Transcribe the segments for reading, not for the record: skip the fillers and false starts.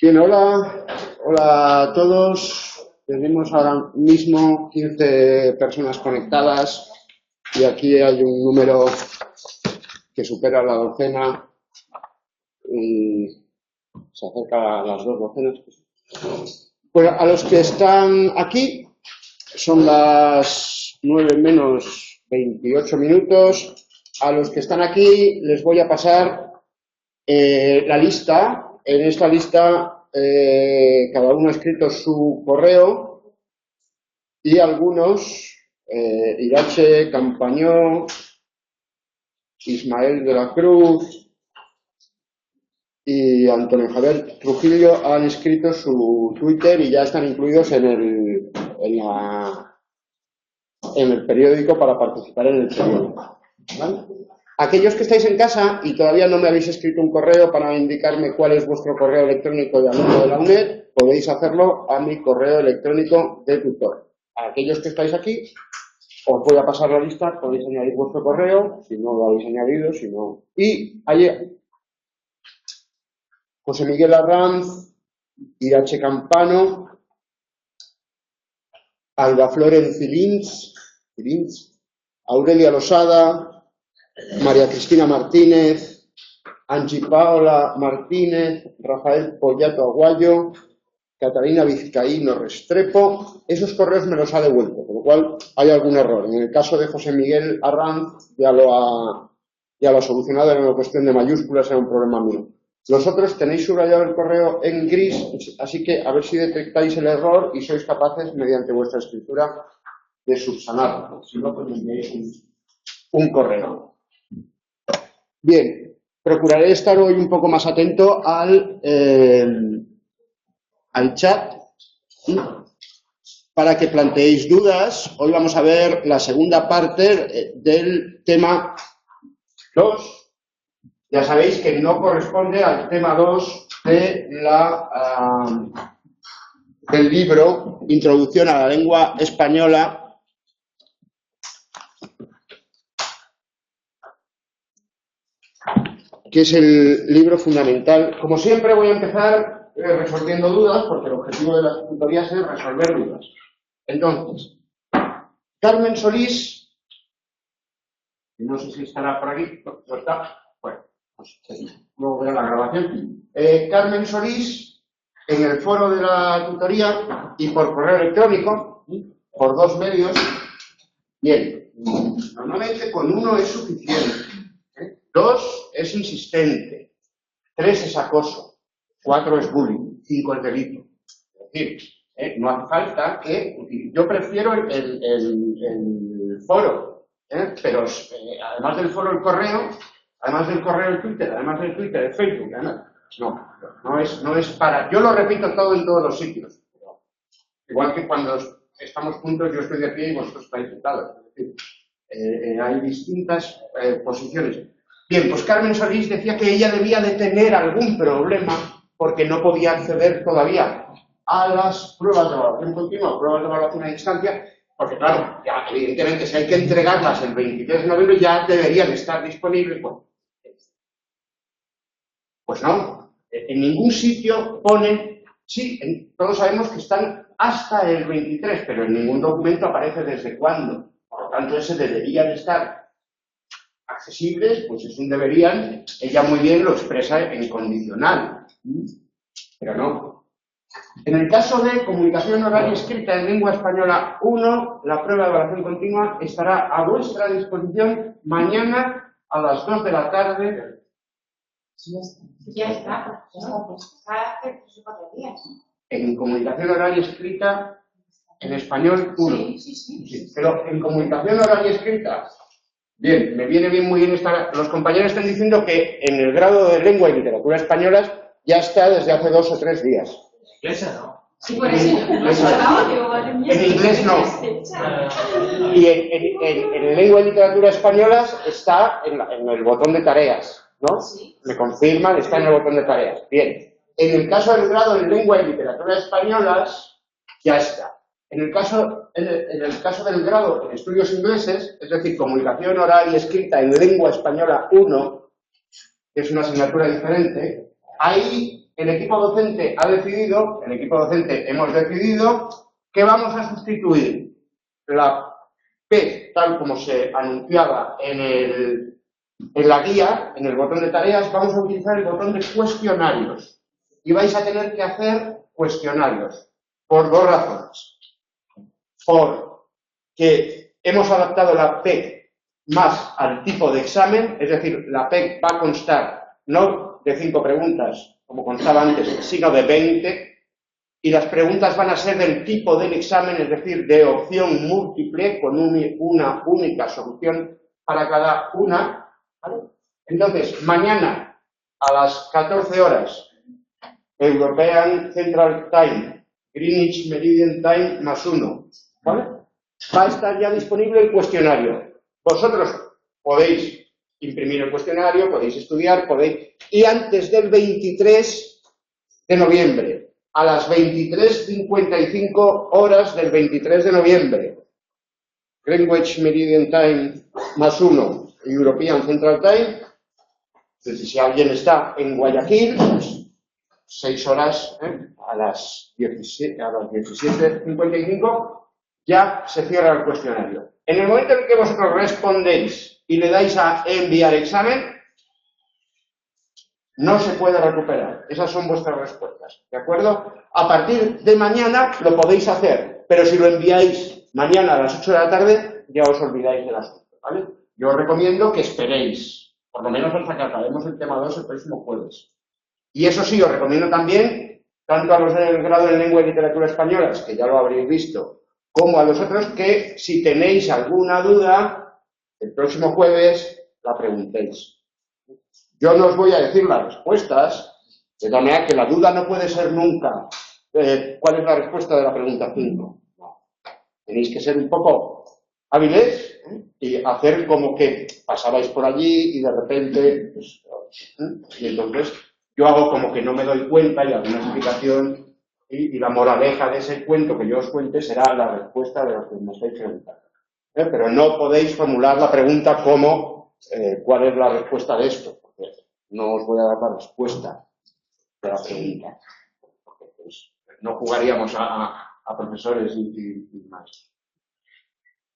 Bien, hola a todos. Tenemos ahora mismo 15 personas conectadas y aquí hay un número que supera la docena y se acerca a las 2 docenas. Bueno, a los que están aquí son las 9 menos 28 minutos. A los que están aquí les voy a pasar la lista. En esta lista cada uno ha escrito su correo y algunos, Irache Campañó, Ismael de la Cruz y Antonio Javier Trujillo han escrito su Twitter y ya están incluidos en el periódico para participar en el periódico. ¿Vale? Aquellos que estáis en casa y todavía no me habéis escrito un correo para indicarme cuál es vuestro correo electrónico de alumno de la UNED, podéis hacerlo a mi correo electrónico de tutor. A aquellos que estáis aquí, os voy a pasar la lista, podéis añadir vuestro correo, si no lo habéis añadido, si no. Y ayer, José Miguel Arranz, Irache Campano, Alba Florencia Lins, Aurelia Losada, María Cristina Martínez, Angie Paola Martínez, Rafael Pollato Aguayo, Catalina Vizcaíno Restrepo. Esos correos me los ha devuelto, con lo cual hay algún error. En el caso de José Miguel Arranz ya lo ha solucionado, era una cuestión de mayúsculas, era un problema mío. Los otros tenéis subrayado el correo en gris, así que a ver si detectáis el error y sois capaces, mediante vuestra escritura, de subsanarlo. Si no, pues me enviáis un correo. Bien, procuraré estar hoy un poco más atento al chat para que planteéis dudas. Hoy vamos a ver la segunda parte del tema 2. Ya sabéis que no corresponde al tema 2 del libro Introducción a la lengua española, que es el libro fundamental. Como siempre voy a empezar resolviendo dudas, porque el objetivo de las tutorías es resolver dudas. Entonces, Carmen Solís, no sé si estará por aquí, no está, bueno, pues luego verá la grabación. Carmen Solís, en el foro de la tutoría y por correo electrónico, por 2 medios, bien, normalmente con uno es suficiente. 2 es insistente, 3 es acoso, 4 es bullying, 5 es delito. Es decir, no hace falta que... Yo prefiero el foro, pero además del foro el correo, además del correo el Twitter, además del Twitter el Facebook, no es para... Yo lo repito todo en todos los sitios. Igual que cuando estamos juntos yo estoy de pie y vosotros estáis sentados. Es decir, hay distintas posiciones. Bien, pues Carmen Solís decía que ella debía de tener algún problema porque no podía acceder todavía a las pruebas de evaluación continua, pruebas de evaluación a distancia, porque claro, ya evidentemente si hay que entregarlas el 23 de noviembre ya deberían estar disponibles. Bueno, pues no, en ningún sitio ponen, sí, todos sabemos que están hasta el 23, pero en ningún documento aparece desde cuándo. Por lo tanto, ese debería de estar accesibles, pues es un deberían, ella muy bien lo expresa en condicional, pero no. En el caso de comunicación oral y escrita en lengua española 1, la prueba de evaluación continua estará a vuestra disposición mañana a las 2 de la tarde. Ya está, pues hace 3 o 4 días. En comunicación oral y escrita en español 1. Sí. Pero en comunicación oral y escrita, bien, me viene muy bien estar. Los compañeros están diciendo que en el grado de lengua y literatura españolas ya está desde hace 2 o 3 días. ¿Esa no? Sí, por eso. En inglés no. Y en lengua y literatura españolas está en el botón de tareas, ¿no? Sí. Me confirman, está en el botón de tareas. Bien. En el caso del grado en lengua y literatura españolas, ya está. En el caso del grado en estudios ingleses, es decir, comunicación oral y escrita en lengua española 1, que es una asignatura diferente, ahí el equipo docente hemos decidido que vamos a sustituir la P, tal como se anunciaba en la guía, en el botón de tareas, vamos a utilizar el botón de cuestionarios. Y vais a tener que hacer cuestionarios por dos razones. Porque hemos adaptado la PEC más al tipo de examen, es decir, la PEC va a constar no de 5 preguntas, como constaba antes, sino de 20, y las preguntas van a ser del tipo del examen, es decir, de opción múltiple, con una única solución para cada una, ¿vale? Entonces, mañana a las 14 horas, European Central Time, Greenwich Meridian Time +1, ¿vale? Va a estar ya disponible el cuestionario. Vosotros podéis imprimir el cuestionario, podéis estudiar, y antes del 23 de noviembre, a las 23:55 horas del 23 de noviembre, Greenwich Meridian Time +1, European Central Time, es decir, si alguien está en Guayaquil, pues 6 horas, a las 17:55, ya se cierra el cuestionario. En el momento en que vosotros respondéis y le dais a enviar examen, no se puede recuperar. Esas son vuestras respuestas, ¿de acuerdo? A partir de mañana lo podéis hacer, pero si lo enviáis mañana a las 8 de la tarde, ya os olvidáis del asunto, ¿vale? Yo os recomiendo que esperéis, por lo menos hasta que acabemos el tema 2 el próximo jueves. Y eso sí, os recomiendo también, tanto a los del grado en Lengua y Literatura Españolas, que ya lo habréis visto, como a los otros, que si tenéis alguna duda, el próximo jueves la preguntéis. Yo no os voy a decir las respuestas, de manera que la duda no puede ser nunca cuál es la respuesta de la pregunta 5. No. Tenéis que ser un poco hábiles y hacer como que pasabais por allí y de repente, pues, y entonces yo hago como que no me doy cuenta y hago una explicación y la moraleja de ese cuento que yo os cuente será la respuesta de lo que me estáis preguntando. Pero no podéis formular la pregunta como ¿cuál es la respuesta de esto? Porque no os voy a dar la respuesta de la pregunta. Porque pues, no jugaríamos a profesores y más.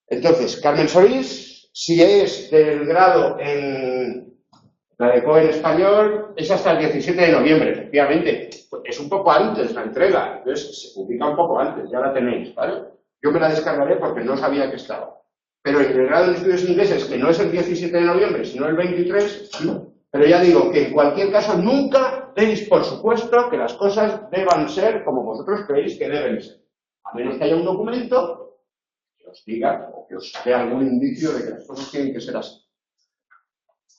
Entonces, Carmen Solís, si es del grado en la de COE en español, es hasta el 17 de noviembre, efectivamente. Pues es un poco antes la entrega, entonces se publica un poco antes, ya la tenéis, ¿vale? Yo me la descargaré porque no sabía que estaba. Pero en el grado de estudios ingleses, que no es el 17 de noviembre, sino el 23, sí. Pero ya digo que en cualquier caso nunca deis por supuesto que las cosas deban ser como vosotros creéis que deben ser. A menos que haya un documento que os diga o que os dé algún indicio de que las cosas tienen que ser así.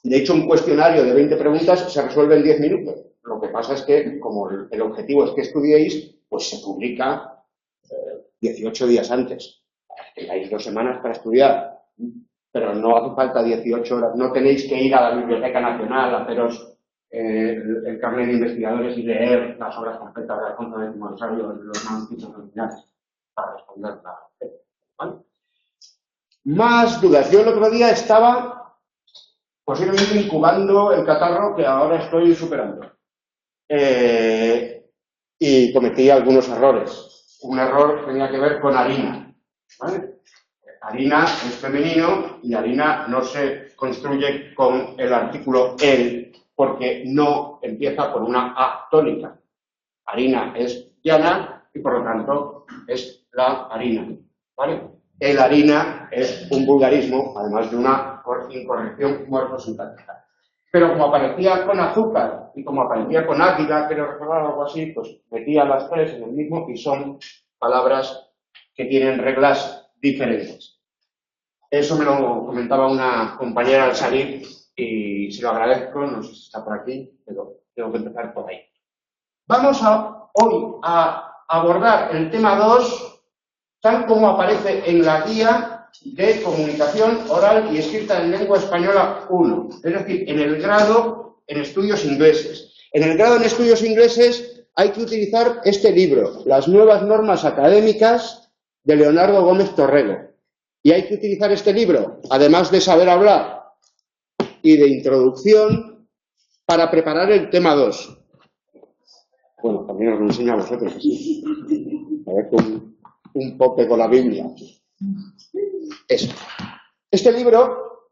De hecho, un cuestionario de 20 preguntas se resuelve en 10 minutos. Lo que pasa es que, como el objetivo es que estudiéis, pues se publica 18 días antes. Tengáis 2 semanas para estudiar, pero no hace falta 18 horas. No tenéis que ir a la Biblioteca Nacional a haceros el carnet de investigadores y leer las obras completas de Alfonso X el Sabio, los manuscritos originales, para responder la ¿vale? Más dudas. Yo el otro día estaba posiblemente incubando el catarro que ahora estoy superando. Y cometí algunos errores. Un error tenía que ver con harina, ¿vale? Harina es femenino y harina no se construye con el artículo el, porque no empieza por una A tónica. Harina es llana y por lo tanto es la harina, ¿vale? El harina es un vulgarismo, además de una incorrección morfosintáctica. Pero como aparecía con azúcar y como aparecía con águila, quiero recordar algo así, pues metía las tres en el mismo y son palabras que tienen reglas diferentes. Eso me lo comentaba una compañera al salir y se lo agradezco, no sé si está por aquí, pero tengo que empezar por ahí. Vamos hoy a abordar el tema 2, tal como aparece en la guía de comunicación oral y escrita en lengua española 1, es decir, en el grado en estudios ingleses. En el grado en estudios ingleses hay que utilizar este libro, Las nuevas normas académicas, de Leonardo Gómez Torrego. Y hay que utilizar este libro, además de saber hablar y de introducción, para preparar el tema 2. Bueno, también os lo enseño a vosotros. Así. A ver, un poco con la Biblia. Eso. Este libro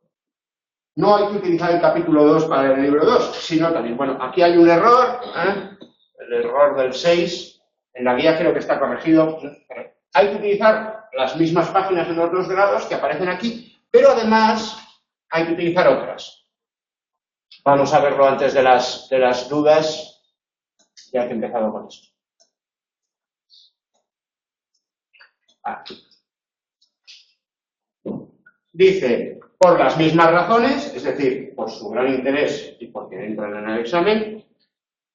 no hay que utilizar el capítulo 2 para el libro 2, sino también, bueno, aquí hay un error, el error del 6, en la guía creo que está corregido. Hay que utilizar las mismas páginas en los 2 grados que aparecen aquí, pero además hay que utilizar otras. Vamos a verlo antes de las dudas, ya que he empezado con esto. Aquí. Dice, por las mismas razones, es decir, por su gran interés y porque entran en el examen,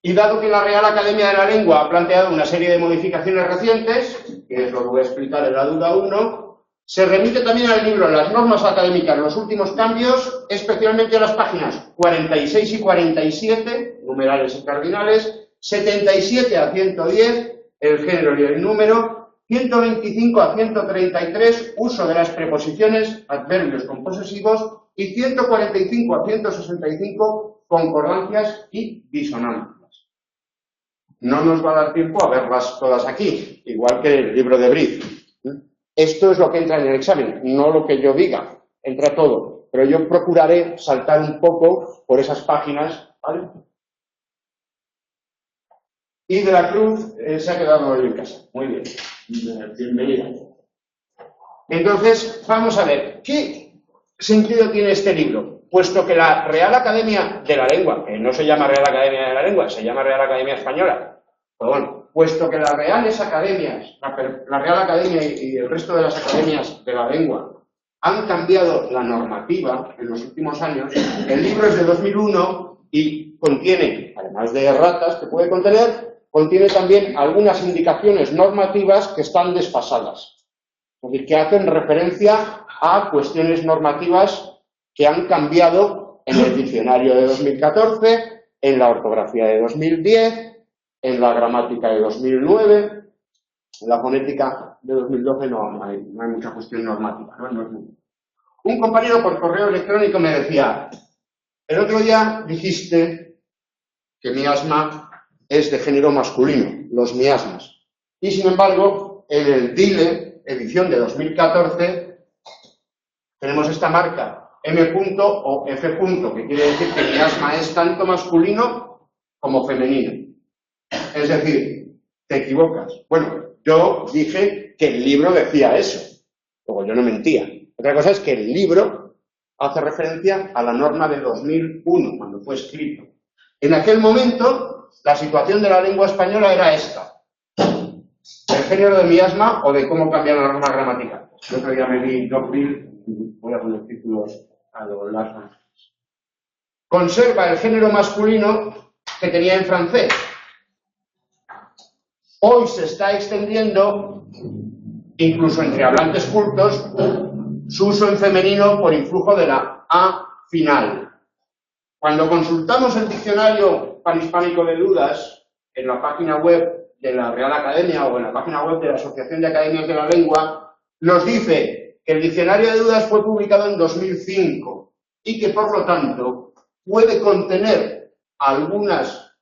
y dado que la Real Academia de la Lengua ha planteado una serie de modificaciones recientes, que os lo voy a explicar en la duda 1, se remite también al libro Las normas académicas, los últimos cambios, especialmente a las páginas 46 y 47, numerales y cardinales, 77 a 110, el género y el número, 125 a 133, uso de las preposiciones, adverbios composesivos, y 145 a 165, concordancias y disonancias. No nos va a dar tiempo a verlas todas aquí, igual que el libro de Briz. Esto es lo que entra en el examen, no lo que yo diga, entra todo. Pero yo procuraré saltar un poco por esas páginas, ¿vale? Y de la Cruz se ha quedado hoy en casa. Muy bien. Bienvenida. Entonces, vamos a ver, ¿qué sentido tiene este libro? Puesto que la Real Academia de la Lengua, que no se llama Real Academia de la Lengua, se llama Real Academia Española, pero bueno, puesto que las reales academias, la Real Academia y el resto de las academias de la lengua han cambiado la normativa en los últimos años, el libro es de 2001 y contiene, además de erratas que puede contener, contiene también algunas indicaciones normativas que están desfasadas. Es decir, que hacen referencia a cuestiones normativas que han cambiado en el diccionario de 2014, en la ortografía de 2010, en la gramática de 2009, en la fonética de 2012 no hay mucha cuestión normativa, ¿no? Un compañero por correo electrónico me decía, el otro día dijiste que miasma es de género masculino, los miasmas. Y sin embargo, en el DILE, edición de 2014, tenemos esta marca M. o F. que quiere decir que miasma es tanto masculino como femenino. Es decir, te equivocas. Bueno, yo dije que el libro decía eso. Luego yo no mentía. Otra cosa es que el libro hace referencia a la norma de 2001, cuando fue escrito. En aquel momento, la situación de la lengua española era esta. El género de miasma o de cómo cambiar la norma gramatical. Yo otro día me vi Doctrine, voy a poner títulos a lo largo. Conserva el género masculino que tenía en francés. Hoy se está extendiendo, incluso entre hablantes cultos, su uso en femenino por influjo de la A final. Cuando consultamos el diccionario panhispánico de dudas en la página web de la Real Academia o en la página web de la Asociación de Academias de la Lengua, nos dice que el diccionario de dudas fue publicado en 2005 y que, por lo tanto, puede contener algunos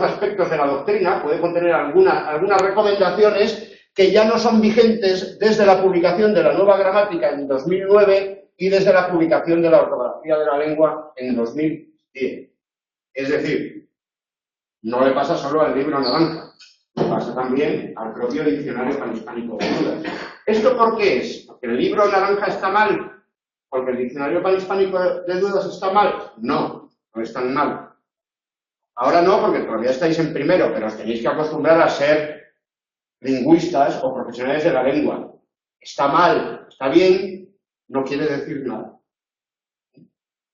aspectos de la doctrina, puede contener algunas recomendaciones que ya no son vigentes desde la publicación de la nueva gramática en 2009 y desde la publicación de la ortografía de la lengua en 2010. Es decir, no le pasa solo al libro naranja, le pasa también al propio diccionario panhispánico de dudas. ¿Esto por qué es? ¿Porque el libro naranja está mal? ¿Porque el diccionario panhispánico de dudas está mal? No, no es tan mal. Ahora no, porque todavía estáis en primero, pero os tenéis que acostumbrar a ser lingüistas o profesionales de la lengua. Está mal, está bien, no quiere decir nada.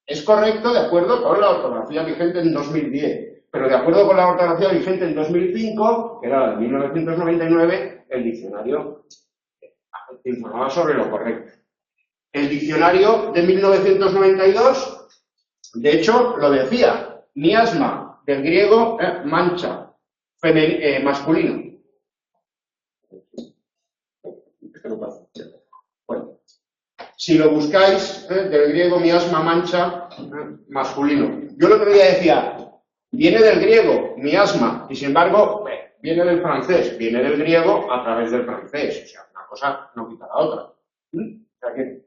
Es correcto de acuerdo con la ortografía vigente en 2010, pero de acuerdo con la ortografía vigente en 2005, que era la de 1999, el diccionario informaba sobre lo correcto. El diccionario de 1992, de hecho, lo decía, miasma, del griego mancha, masculino. Bueno, si lo buscáis, del griego miasma, mancha, masculino. Yo el otro día decía, Viene del griego, miasma, y sin embargo, viene del francés, viene del griego a través del francés. O sea, una cosa no quita la otra. O sea que,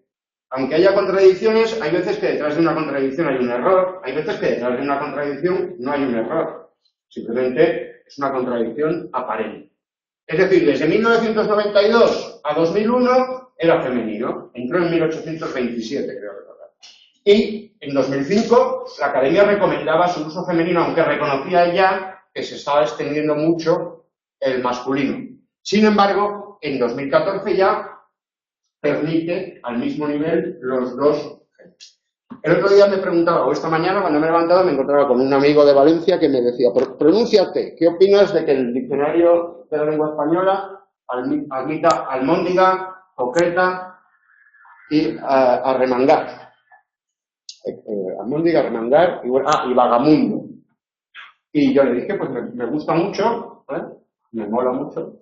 aunque haya contradicciones, hay veces que detrás de una contradicción hay un error, hay veces que detrás de una contradicción no hay un error. Simplemente es una contradicción aparente. Es decir, desde 1992 a 2001 era femenino, entró en 1827, creo recordar. Y en 2005 la Academia recomendaba su uso femenino, aunque reconocía ya que se estaba extendiendo mucho el masculino. Sin embargo, en 2014 ya permite al mismo nivel los dos géneros. El otro día me preguntaba, o esta mañana cuando me he levantado me encontraba con un amigo de Valencia que me decía, pronúnciate, ¿qué opinas de que el diccionario de la lengua española admita almóndiga, coqueta y arremangar? Almóndiga, arremangar y vagamundo. Y yo le dije, pues me gusta mucho, me mola mucho.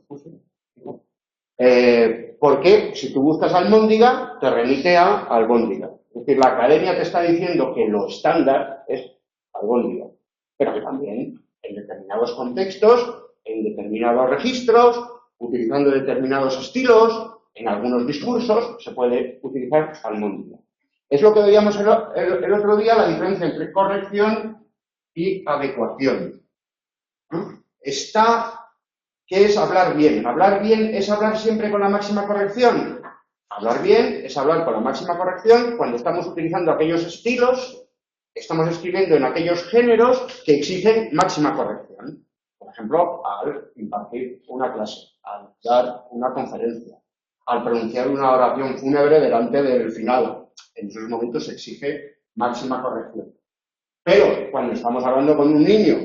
Porque si tú buscas almóndiga, te remite a albóndiga. Es decir, la Academia te está diciendo que lo estándar es albóndiga, pero que también en determinados contextos, en determinados registros, utilizando determinados estilos, en algunos discursos, se puede utilizar almóndiga. Es lo que veíamos el otro día, la diferencia entre corrección y adecuación. ¿Qué es hablar bien? ¿Hablar bien es hablar siempre con la máxima corrección? Hablar bien es hablar con la máxima corrección cuando estamos utilizando aquellos estilos, estamos escribiendo en aquellos géneros que exigen máxima corrección. Por ejemplo, al impartir una clase, al dar una conferencia, al pronunciar una oración fúnebre delante del finado. En esos momentos se exige máxima corrección. Pero cuando estamos hablando con un niño,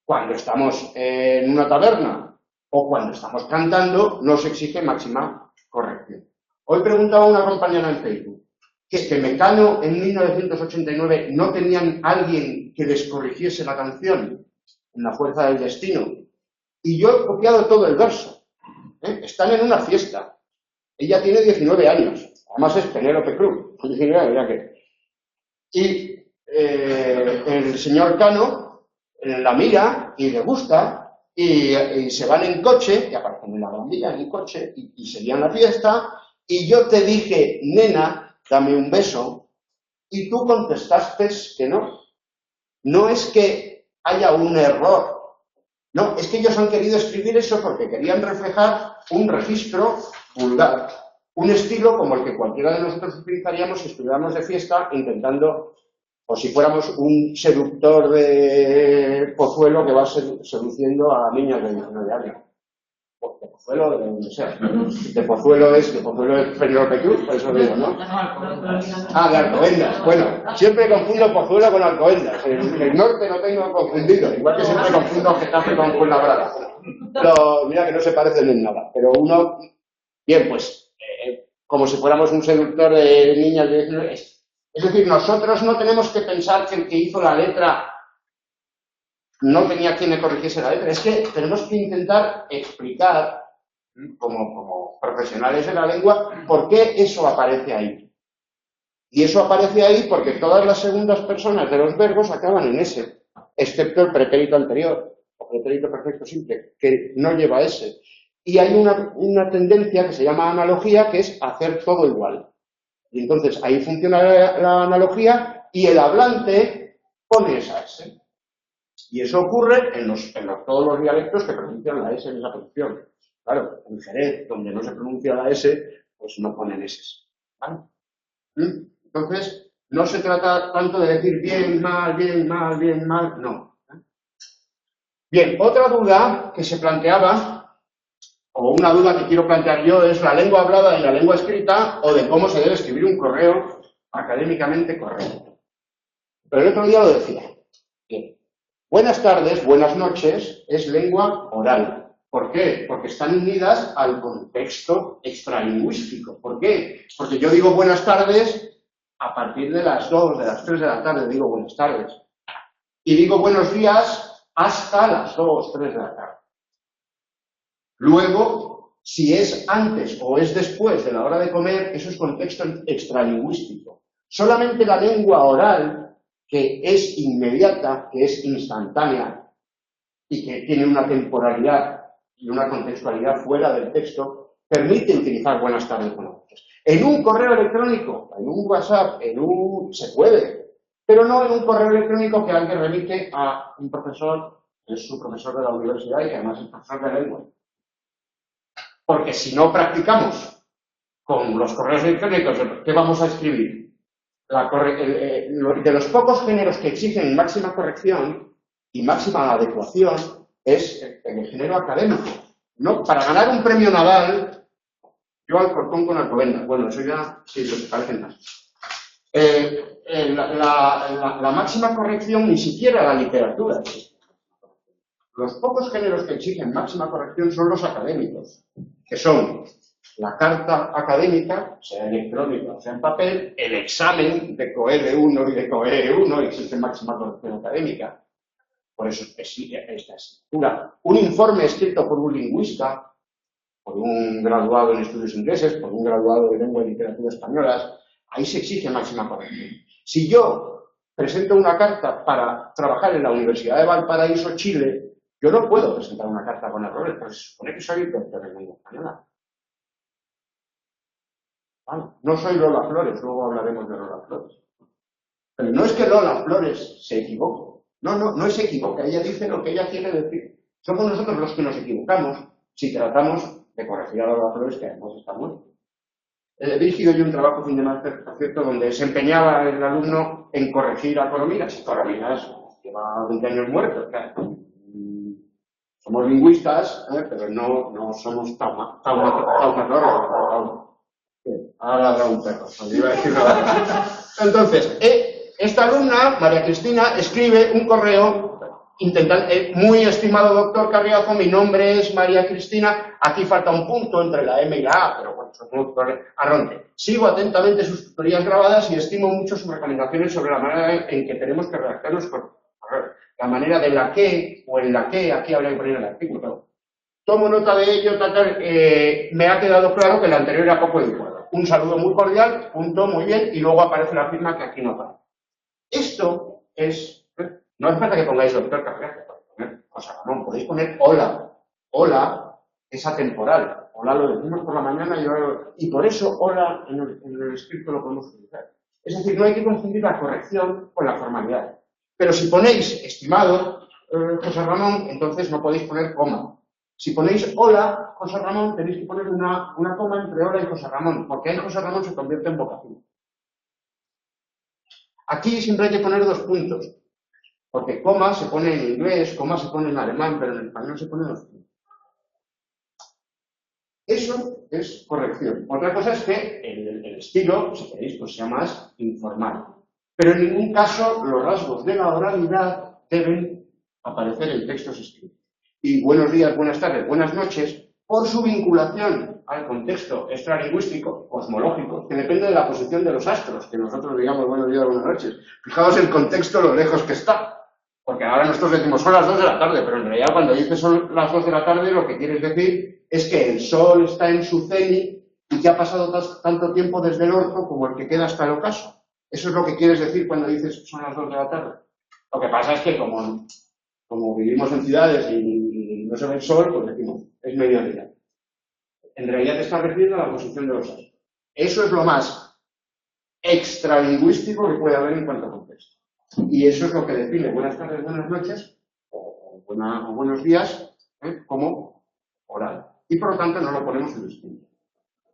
cuando estamos en una taberna o cuando estamos cantando, no se exige máxima corrección. Hoy preguntaba a una compañera en Facebook que Mecano en 1989 no tenían alguien que les corrigiese la canción en La fuerza del destino. Y yo he copiado todo el verso. Están en una fiesta. Ella tiene 19 años. Además es Penélope Cruz. Y el señor Cano la mira y le gusta y se van en coche, y aparecen en la bombilla en coche y seguían la fiesta, y yo te dije, nena, dame un beso, y tú contestaste que no. No es que haya un error, no, es que ellos han querido escribir eso porque querían reflejar un registro vulgar, un estilo como el que cualquiera de nosotros utilizaríamos si estuviéramos de fiesta intentando, o si fuéramos un seductor de Pozuelo que va seduciendo a niñas de 19 años. De Pozuelo, de donde sea. De Pozuelo es Penélope Cruz, por eso digo, ¿no? Ah, de Alcobendas. Bueno, siempre confundo Pozuelo con Alcobendas. En el norte no tengo confundido, igual que siempre confundo Getafe con Fuenlabrada. Pero mira que no se parecen en nada. Pero uno, bien, pues, como si fuéramos un seductor de niñas de 19 años. Es decir, nosotros no tenemos que pensar que el que hizo la letra no tenía quien le corrigiese la letra. Es que tenemos que intentar explicar, como profesionales de la lengua, por qué eso aparece ahí. Y eso aparece ahí porque todas las segundas personas de los verbos acaban en ese, excepto el pretérito anterior, o pretérito perfecto simple, que no lleva ese. Y hay una tendencia que se llama analogía, que es hacer todo igual. Y entonces ahí funciona la analogía y el hablante pone esa S. Y eso ocurre en todos los dialectos que pronuncian la S en esa posición. Claro, en Jerez, donde no se pronuncia la S, pues no ponen S. ¿Vale? Entonces, no se trata tanto de decir bien, mal, bien, mal, bien, mal, no. Bien, otra duda que se planteaba, o una duda que quiero plantear yo, es la lengua hablada y la lengua escrita, o de cómo se debe escribir un correo académicamente correcto. Pero el otro día lo decía. Bien. Buenas tardes, buenas noches, es lengua oral. ¿Por qué? Porque están unidas al contexto extralingüístico. ¿Por qué? Porque yo digo buenas tardes a partir de las 2, de las 3 de la tarde, digo buenas tardes. Y digo buenos días hasta las 2, 3 de la tarde. Luego, si es antes o es después de la hora de comer, eso es contexto extralingüístico. Solamente la lengua oral que es inmediata, que es instantánea y que tiene una temporalidad y una contextualidad fuera del texto, permite utilizar buenas tardes, buenas noches. En un correo electrónico, en un WhatsApp, se puede, pero no en un correo electrónico que alguien remite a un profesor, que es su profesor de la universidad y que además es profesor de lengua. Porque si no practicamos con los correos electrónicos, ¿qué vamos a escribir? De los pocos géneros que exigen máxima corrección y máxima adecuación es el género académico. ¿No? Para ganar un premio Nadal, yo Alcorcón con Alcobendas. Bueno, eso ya sí, lo que parecen más. La máxima corrección ni siquiera la literatura existe. Los pocos géneros que exigen máxima corrección son los académicos, que son la carta académica, sea electrónica o sea en papel, el examen de COEL1 y de COEE1 existe máxima corrección académica. Por eso esta estructura. Un informe escrito por un lingüista, por un graduado en estudios ingleses, por un graduado de lengua y literatura españolas, ahí se exige máxima corrección. Si yo presento una carta para trabajar en la Universidad de Valparaíso, Chile, yo no puedo presentar una carta con errores, porque se supone que soy doctor en lengua española. ¿Vale? No soy Lola Flores, luego hablaremos de Lola Flores. Pero no es que Lola Flores se equivoque. No se equivoca, ella dice lo que ella quiere decir. Somos nosotros los que nos equivocamos si tratamos de corregir a Lola Flores, que además está muerta. He dirigido yo un trabajo fin de máster, por cierto, donde se empeñaba el alumno en corregir a Corominas. Corominas lleva 20 años muerto, claro. Somos lingüistas, pero no somos taumatólogos. Ahora habrá un perro, iba a decir nada. Entonces, esta alumna, María Cristina, escribe un correo muy estimado doctor Carriazo, mi nombre es María Cristina, aquí falta un punto entre la M y la A, pero bueno, eso es un problema. Arronte. Sigo atentamente sus tutorías grabadas y estimo mucho sus recomendaciones sobre la manera en que tenemos que redactar los correos. La manera de la que, o en la que, aquí habría que poner el artículo. Tomo nota de ello, me ha quedado claro que el anterior era poco adecuado. Un saludo muy cordial, punto, muy bien, y luego aparece la firma que aquí no aparece. Esto es, no hace falta que pongáis doctor Carriazo, podéis poner José Ramón, podéis poner hola. Hola es atemporal. Hola lo decimos por la mañana y por eso hola en el escrito lo podemos utilizar. Es decir, no hay que confundir la corrección con la formalidad. Pero si ponéis estimado José Ramón, entonces no podéis poner coma. Si ponéis hola José Ramón, tenéis que poner una coma entre hola y José Ramón, porque ahí José Ramón se convierte en vocación. Aquí siempre hay que poner dos puntos, porque coma se pone en inglés, coma se pone en alemán, pero en español se pone dos puntos. Eso es corrección. Otra cosa es que el estilo, si queréis, pues sea más informal. Pero en ningún caso los rasgos de la oralidad deben aparecer en textos escritos. Y buenos días, buenas tardes, buenas noches, por su vinculación al contexto extralingüístico, cosmológico, que depende de la posición de los astros, que nosotros digamos buenos días, buenas noches. Fijaos el contexto, lo lejos que está. Porque ahora nosotros decimos son las 2 de la tarde, pero en realidad cuando dices son las 2 de la tarde lo que quieres decir es que el sol está en su cenit y que ha pasado tanto tiempo desde el orto como el que queda hasta el ocaso. Eso es lo que quieres decir cuando dices son las 2 de la tarde. Lo que pasa es que como vivimos en ciudades y no se ve el sol, pues decimos es mediodía. En realidad te estás refiriendo a la posición de los astros. Eso es lo más extralingüístico que puede haber en cuanto a contexto. Y eso es lo que define buenas tardes, buenas noches o buenos días como oral. Y por lo tanto no lo ponemos en distinto.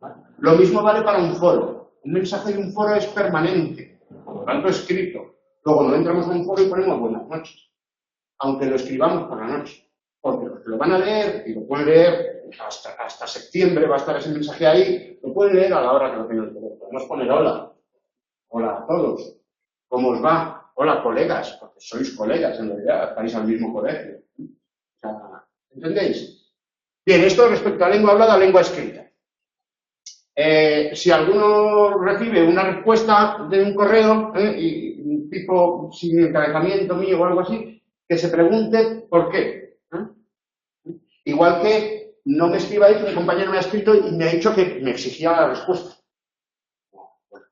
¿Vale? Lo mismo vale para un foro. Un mensaje de un foro es permanente, por lo tanto escrito. Luego no entramos en un foro y ponemos buenas noches, aunque lo escribamos por la noche. Porque los que lo van a leer, y lo pueden leer hasta septiembre, va a estar ese mensaje ahí, lo pueden leer a la hora que lo tengan el teléfono. Podemos poner hola. Hola a todos. ¿Cómo os va? Hola, colegas, porque sois colegas, en realidad, estáis al mismo colegio. O sea, ¿entendéis? Bien, esto respecto a lengua hablada, lengua escrita. Si alguno recibe una respuesta de un correo, y tipo sin encabezamiento mío o algo así, que se pregunte por qué. Igual que no me escribáis, mi compañero me ha escrito y me ha dicho que me exigía la respuesta. Bueno, pues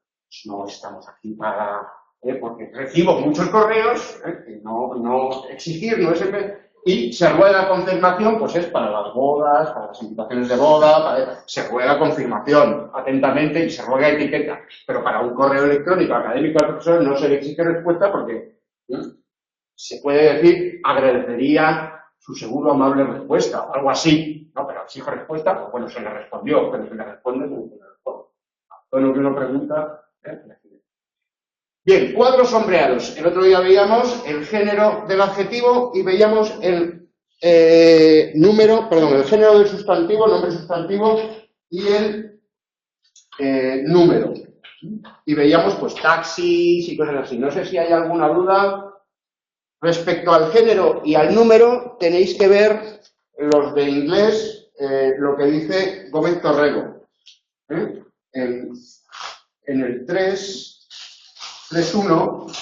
no estamos aquí para porque recibo muchos correos, no exigir, no es y se ruega confirmación, pues es para las bodas, para las invitaciones de boda, se ruega confirmación atentamente y se ruega etiqueta, pero para un correo electrónico académico al profesor no se le exige respuesta porque se puede decir agradecería su seguro amable respuesta, o algo así, ¿no? Pero exijo respuesta, pues bueno, se le respondió, pero se le responde, pues se le responde. Todo lo que uno pregunta, Bien, cuadros sombreados. El otro día veíamos el género del adjetivo y veíamos el el género del sustantivo, nombre sustantivo y el número. Y veíamos pues taxis y cosas así. No sé si hay alguna duda. Respecto al género y al número, tenéis que ver los de inglés, lo que dice Gómez Torrego. En el 3.1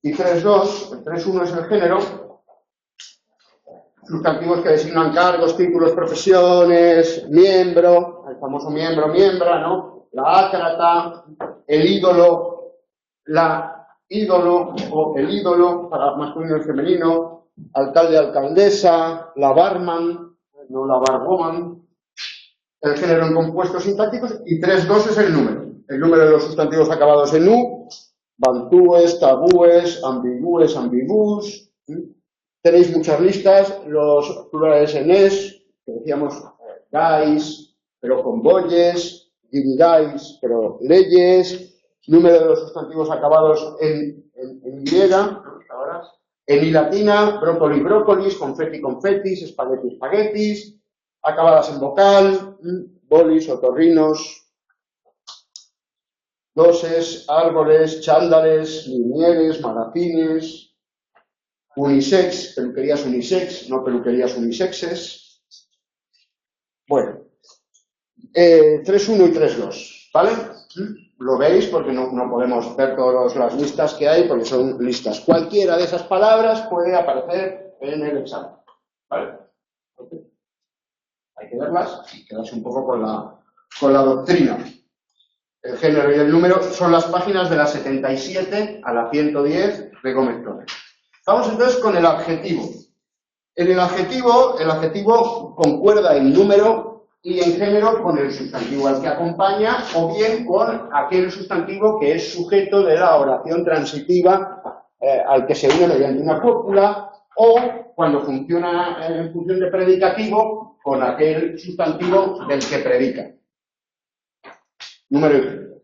y 3.2, el 3.1 es el género, sustantivos que designan cargos, títulos, profesiones, miembro, el famoso miembro, miembra, ¿no? La ácrata, el ídolo, la ídolo o el ídolo para masculino y femenino, alcalde, alcaldesa, la barman, no la barwoman, el género en compuestos sintácticos y 3.2 es el número de los sustantivos acabados en u, bantúes, tabúes, ambigües, ambigús. Tenéis muchas listas, los plurales en es, que decíamos guys, pero con boyes, guys, pero leyes, número de los sustantivos acabados en y, en i latina, brócoli, brócolis, confeti, confetis, espagueti, espaguetis, acabadas en vocal, bolis, otorrinos, doses, árboles, chándales, linieres, magazines, unisex, peluquerías unisex, no peluquerías unisexes. Bueno, 3.1 y 3.2, ¿vale? Lo veis porque no podemos ver todas las listas que hay porque son listas. Cualquiera de esas palabras puede aparecer en el examen, ¿vale? Okay. Hay que verlas y quedarse un poco con la doctrina. El género y el número son las páginas de la 77 a la 110 de Gómez Torrego. Vamos entonces con el adjetivo. En el adjetivo concuerda en número y en género con el sustantivo al que acompaña o bien con aquel sustantivo que es sujeto de la oración transitiva al que se une mediante una cópula o cuando funciona en función de predicativo con aquel sustantivo del que predica. Número y género.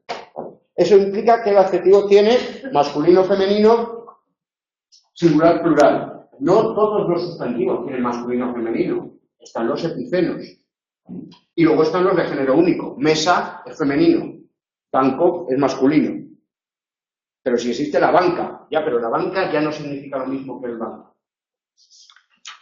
Eso implica que el adjetivo tiene masculino, femenino, singular, plural. No todos los sustantivos tienen masculino o femenino. Están los epicenos. Y luego están los de género único. Mesa es femenino. Banco es masculino. Pero si existe la banca, pero la banca ya no significa lo mismo que el banco.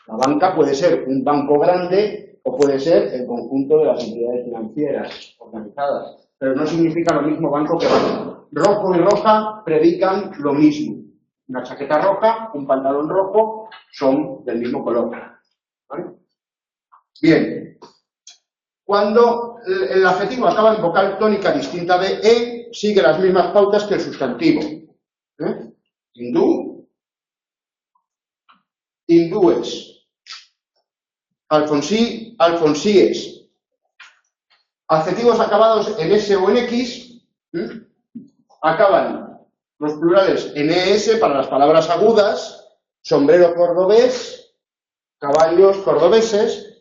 La banca puede ser un banco grande o puede ser el conjunto de las entidades financieras organizadas. Pero no significa lo mismo banco que banco. Rojo y roja predican lo mismo. Una chaqueta roja, un pantalón rojo, son del mismo color. ¿Vale? Bien. Cuando el adjetivo acaba en vocal tónica distinta de e, sigue las mismas pautas que el sustantivo. Hindú, hindúes. Alfonsí, alfonsíes. Adjetivos acabados en S o en X, acaban los plurales en ES para las palabras agudas, sombrero cordobés, caballos cordobeses,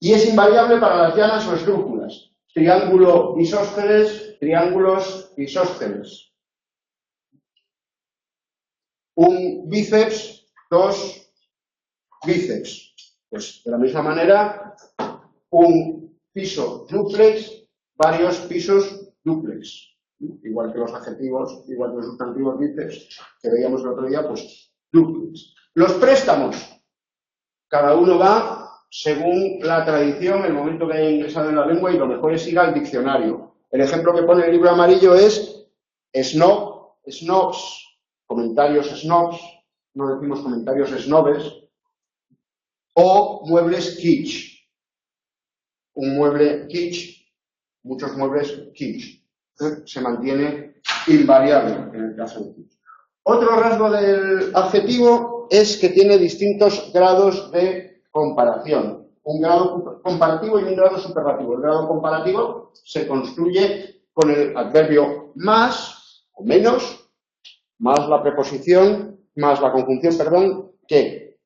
y es invariable para las llanas o esdrújulas, triángulo isósceles, triángulos isósceles. Un bíceps, dos bíceps. Pues de la misma manera, un piso dúplex, varios pisos dúplex. Igual que los adjetivos, igual que los sustantivos bíceps que veíamos el otro día, pues dúplex. Los préstamos, cada uno va según la tradición, el momento que haya ingresado en la lengua y lo mejor es ir al diccionario. El ejemplo que pone el libro amarillo es snob, snobs, comentarios snobs, no decimos comentarios snobes, o muebles kitsch. Un mueble kitsch muchos muebles kitsch. Se mantiene invariable en el caso de kitsch. Otro rasgo del adjetivo es que tiene distintos grados de comparación. Un grado comparativo y un grado superlativo. El grado comparativo se construye con el adverbio más o menos, más la preposición, más la conjunción, perdón, que.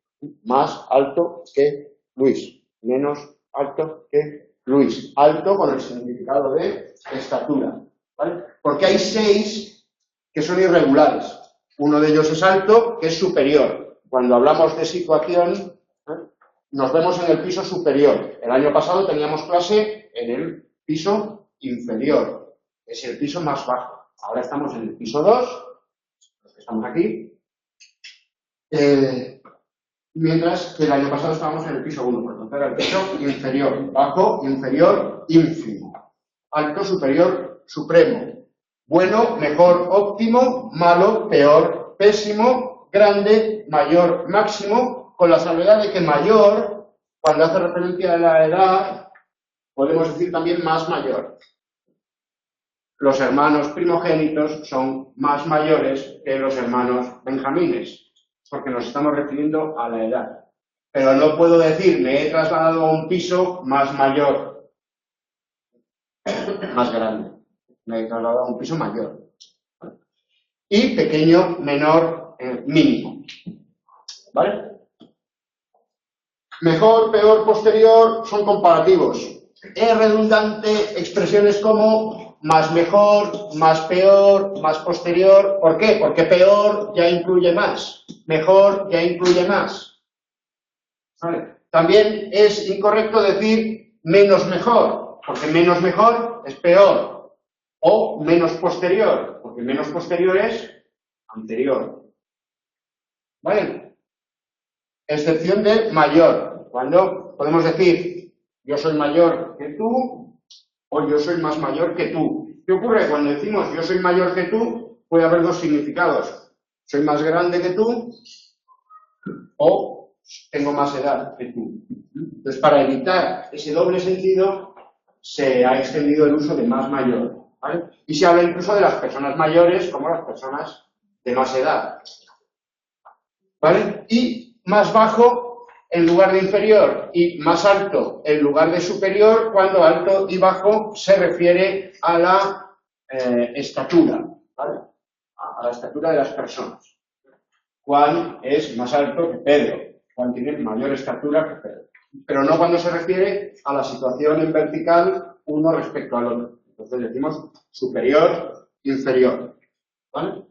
Más alto que Luis. Menos alto que Luis. Alto con el significado de estatura. ¿Vale? Porque hay 6 que son irregulares. Uno de ellos es alto, que es superior. Cuando hablamos de situación, nos vemos en el piso superior. El año pasado teníamos clase en el piso inferior. Es el piso más bajo. Ahora estamos en el piso 2, los que estamos aquí. Mientras que el año pasado estábamos en el piso 1, por tanto era el piso inferior. Bajo, inferior, ínfimo. Alto, superior, supremo. Bueno, mejor, óptimo. Malo, peor, pésimo. Grande, mayor, máximo. Con la salvedad de que mayor, cuando hace referencia a la edad, podemos decir también más mayor. Los hermanos primogénitos son más mayores que los hermanos benjamines, porque nos estamos refiriendo a la edad. Pero no puedo decir, me he trasladado a un piso más mayor, más grande. Me he trasladado a un piso mayor. Y pequeño, menor, mínimo. ¿Vale? Mejor, peor, posterior son comparativos. Es redundante expresiones como más mejor, más peor, más posterior. ¿Por qué? Porque peor ya incluye más. Mejor ya incluye más. ¿Vale? También es incorrecto decir menos mejor, porque menos mejor es peor. O menos posterior, porque menos posterior es anterior. ¿Vale? Excepción de mayor, cuando podemos decir yo soy mayor que tú o yo soy más mayor que tú. ¿Qué ocurre? Cuando decimos yo soy mayor que tú, puede haber dos significados. Soy más grande que tú o tengo más edad que tú. Entonces, para evitar ese doble sentido, se ha extendido el uso de más mayor. ¿Vale? Y se habla incluso de las personas mayores como las personas de más edad. ¿Vale? Y más bajo en lugar de inferior y más alto en lugar de superior cuando alto y bajo se refiere a la estatura. ¿Vale? A la estatura de las personas. Juan es más alto que Pedro. Juan tiene mayor estatura que Pedro. Pero no cuando se refiere a la situación en vertical uno respecto al otro. Entonces decimos superior, inferior. ¿Vale?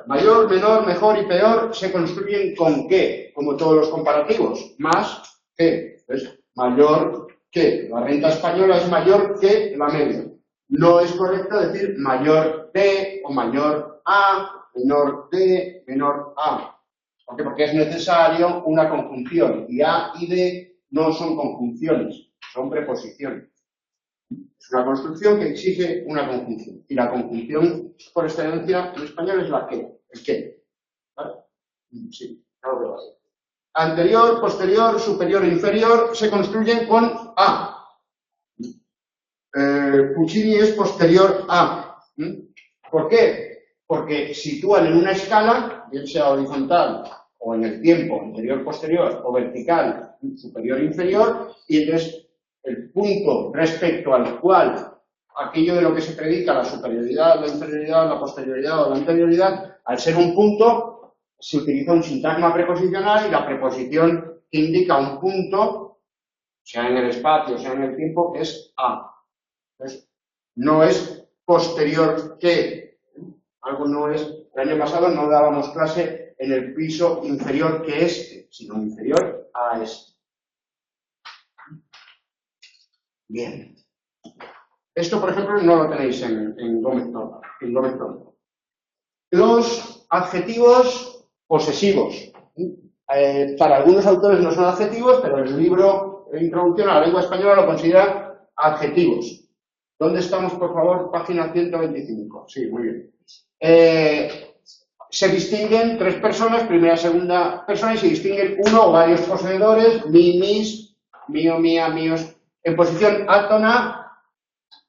Mayor, menor, mejor y peor se construyen con qué, como todos los comparativos. Más que. Entonces, mayor que. La renta española es mayor que la media. No es correcto decir mayor de o mayor a, menor de, menor a. ¿Por qué? Porque es necesario una conjunción. Y a y de no son conjunciones, son preposiciones. Es una construcción que exige una conjunción. Y la conjunción por excelencia en español es la que. El que. ¿Vale? Sí, claro que vale. Anterior, posterior, superior e inferior se construyen con a. Puccini es posterior a. ¿Por qué? Porque sitúan en una escala, bien sea horizontal o en el tiempo, anterior, posterior, o vertical, superior e inferior, y entonces el punto respecto al cual aquello de lo que se predica, la superioridad, la inferioridad, la posterioridad o la anterioridad, al ser un punto, se utiliza un sintagma preposicional y la preposición que indica un punto, sea en el espacio, sea en el tiempo, es a. Entonces, no es posterior que. Algo no es. El año pasado no dábamos clase en el piso inferior que este, sino inferior a este. Bien. Esto, por ejemplo, no lo tenéis en Gómez Torno. Los adjetivos posesivos. Para algunos autores no son adjetivos, pero el libro Introducción a la Lengua Española lo considera adjetivos. ¿Dónde estamos, por favor? Página 125. Sí, muy bien. Se distinguen tres personas, primera y segunda persona, y se distinguen uno o varios poseedores, mi, mis, mío, mía, míos, en posición átona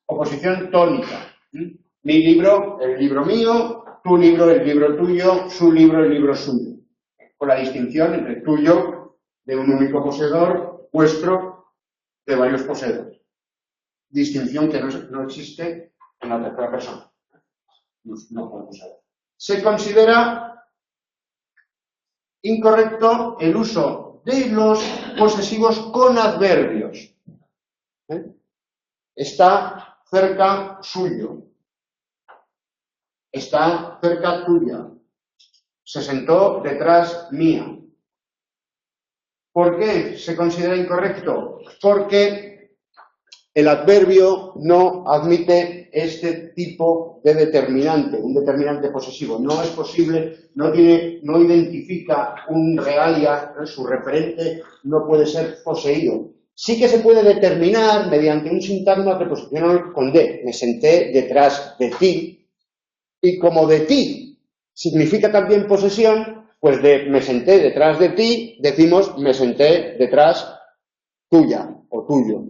Oposición tónica. Mi libro, el libro mío, tu libro, el libro tuyo, su libro, el libro suyo. Con la distinción entre tuyo, de un único poseedor, vuestro, de varios poseedores. Distinción que no existe en la tercera persona. No podemos saber. Se considera incorrecto el uso de los posesivos con adverbios. Está cerca suyo. Está cerca tuya. Se sentó detrás mía. ¿Por qué se considera incorrecto? Porque el adverbio no admite este tipo de determinante, un determinante posesivo. No es posible, no identifica un realia, su referente no puede ser poseído. Sí que se puede determinar mediante un sintagma preposicional con de. Me senté detrás de ti, y como de ti significa también posesión, pues de me senté detrás de ti, decimos me senté detrás tuya o tuyo.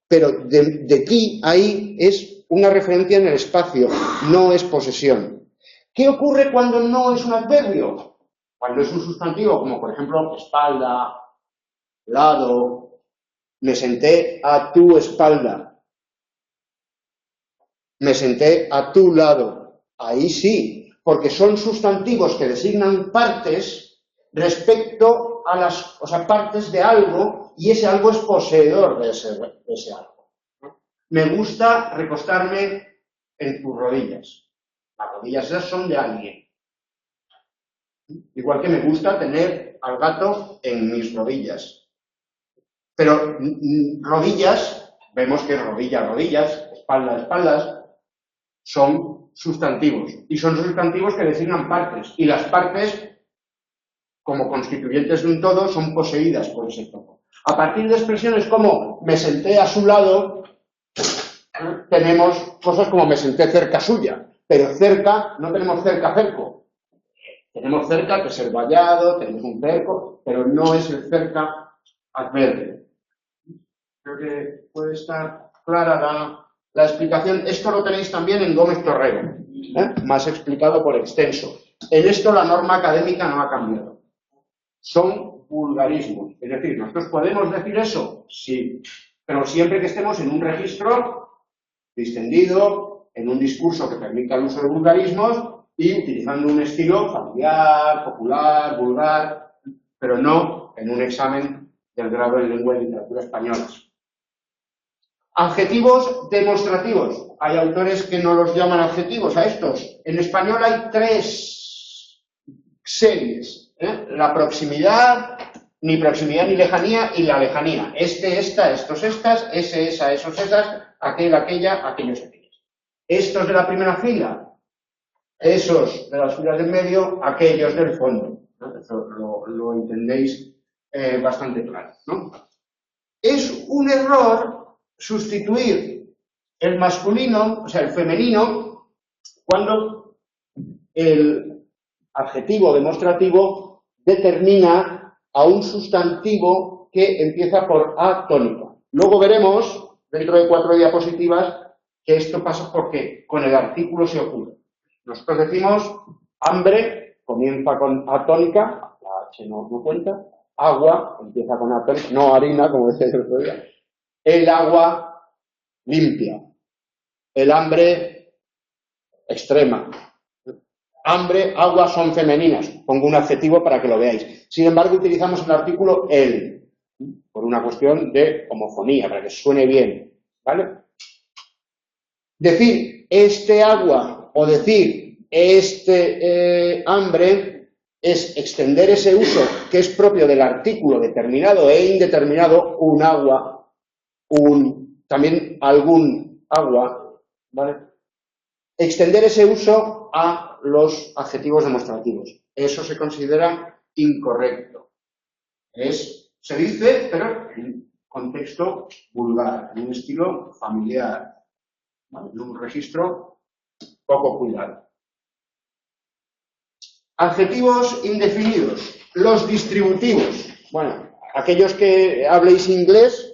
Pero de ti ahí es una referencia en el espacio, no es posesión. ¿Qué ocurre cuando no es un adverbio? Cuando es un sustantivo, como por ejemplo espalda, lado, me senté a tu espalda, me senté a tu lado. Ahí sí, porque son sustantivos que designan partes respecto a las, partes de algo, y ese algo es poseedor de ese algo. Me gusta recostarme en tus rodillas. Las rodillas esas son de alguien. Igual que me gusta tener al gato en mis rodillas. Pero rodillas, vemos que rodillas, espaldas, son sustantivos. Y son sustantivos que designan partes. Y las partes, como constituyentes de un todo, son poseídas por ese todo. A partir de expresiones como me senté a su lado, tenemos cosas como me senté cerca suya. Pero cerca, no tenemos cerco. Tenemos cerca, que es el vallado, tenemos un cerco, pero no es el cerca adverbio. Creo que puede estar clara la explicación. Esto lo tenéis también en Gómez Torrero, más explicado por extenso. En esto la norma académica no ha cambiado. Son vulgarismos. Es decir, ¿nosotros podemos decir eso? Sí. Pero siempre que estemos en un registro distendido, en un discurso que permita el uso de vulgarismos y utilizando un estilo familiar, popular, vulgar, pero no en un examen del grado en lengua y literatura españolas. Adjetivos demostrativos. Hay autores que no los llaman adjetivos a estos. En español hay 3 series. La proximidad, ni proximidad ni lejanía, y la lejanía. Esta, estos, estas, ese, esa, esos, esas, aquel, aquella, aquellos, aquellos. Estos de la primera fila, esos de las filas del medio, aquellos del fondo. Eso lo entendéis bastante claro, ¿no? Es un error sustituir el masculino, el femenino, cuando el adjetivo demostrativo determina a un sustantivo que empieza por A tónica. Luego veremos, dentro de 4 diapositivas, que esto pasa porque con el artículo se ocurre. Nosotros decimos hambre, comienza con A tónica, la H no cuenta, agua, empieza con A tónica, no harina, como decía el otro día. El agua limpia, el hambre extrema. Hambre, agua son femeninas. Pongo un adjetivo para que lo veáis. Sin embargo, utilizamos el artículo el, por una cuestión de homofonía, para que suene bien, ¿vale? Decir este agua o decir este hambre es extender ese uso que es propio del artículo determinado e indeterminado, un agua, también algún agua, ¿vale? Extender ese uso a los adjetivos demostrativos. Eso se considera incorrecto. Se dice, pero en contexto vulgar, en un estilo familiar, ¿vale? En un registro poco cuidado. Adjetivos indefinidos. Los distributivos. Bueno, aquellos que habléis inglés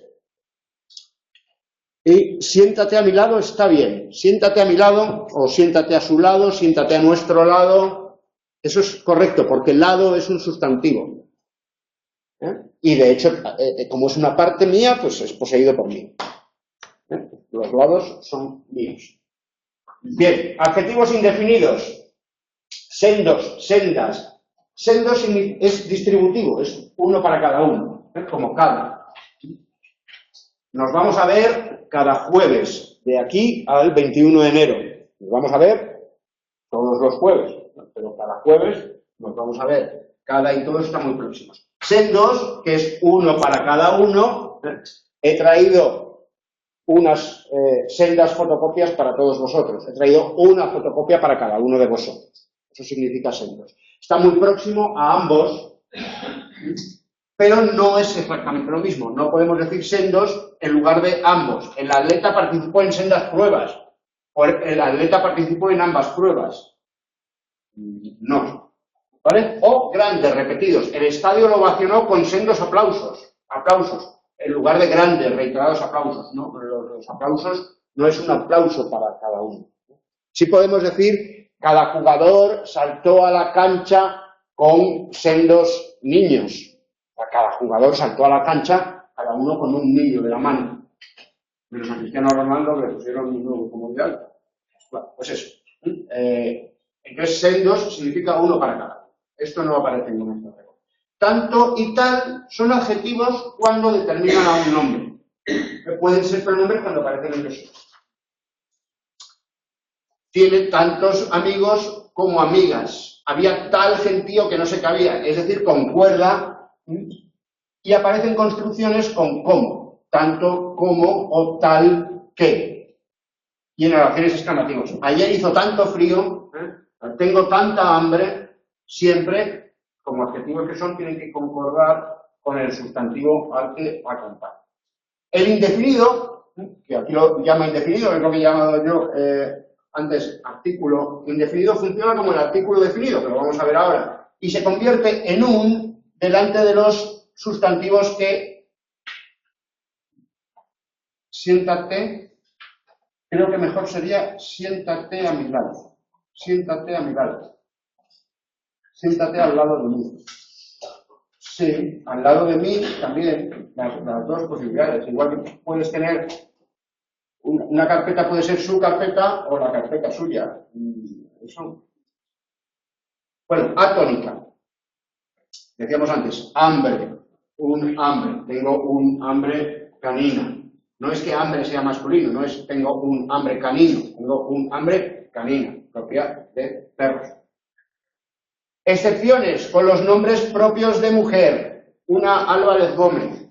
y siéntate a mi lado está bien. Siéntate a mi lado, o siéntate a su lado, siéntate a nuestro lado. Eso es correcto, porque lado es un sustantivo. Y de hecho, como es una parte mía, pues es poseído por mí. Los lados son míos. Bien, adjetivos indefinidos. Sendos, sendas. Sendos es distributivo, es uno para cada uno, como cada. Nos vamos a ver cada jueves, de aquí al 21 de enero. Nos vamos a ver todos los jueves, pero cada jueves nos vamos a ver. Cada y todos están muy próximos. Sendos, que es uno para cada uno. He traído unas sendas fotocopias para todos vosotros. He traído una fotocopia para cada uno de vosotros. Eso significa sendos. Está muy próximo a ambos, pero no es exactamente lo mismo. No podemos decir sendos en lugar de ambos. El atleta participó en sendas pruebas, o el atleta participó en ambas pruebas. No. ¿Vale? O grandes, repetidos. El estadio lo ovacionó con sendos aplausos. Aplausos. En lugar de grandes, reiterados aplausos. No, los aplausos no es un aplauso para cada uno. Sí podemos decir, cada jugador saltó a la cancha con sendos niños. Cada jugador saltó a la cancha, cada uno con un niño de la mano. Menos a Cristiano Ronaldo le pusieron un nuevo como de alta. Bueno, pues eso. Entonces, sendos significa uno para cada. Esto no aparece en ninguna regla. Tanto y tal son adjetivos cuando determinan a un nombre. Pueden ser pronombres cuando aparecen en los. Tiene tantos amigos como amigas. Había tal gentío que no se cabía. Es decir, concuerda y aparecen construcciones con como. Tanto como o tal que. Y en oraciones exclamativas. Ayer hizo tanto frío, tengo tanta hambre. Siempre, como adjetivos que son, tienen que concordar con el sustantivo al que acompaña. El indefinido, que aquí lo llama indefinido, es lo que he llamado yo antes artículo indefinido, funciona como el artículo definido, que lo vamos a ver ahora, y se convierte en un delante de los sustantivos que siéntate, creo que mejor sería siéntate a mi lado, siéntate a mi lado. Siéntate al lado de mí. Sí, al lado de mí también, las dos posibilidades. Igual que puedes tener, una carpeta puede ser su carpeta o la carpeta suya. Eso. Bueno, atónica. Decíamos antes, hambre. Un hambre. Tengo un hambre canina. No es que hambre sea masculino, no es tengo un hambre canino. Tengo un hambre canina, propia de perros. Excepciones con los nombres propios de mujer, una Álvarez Gómez,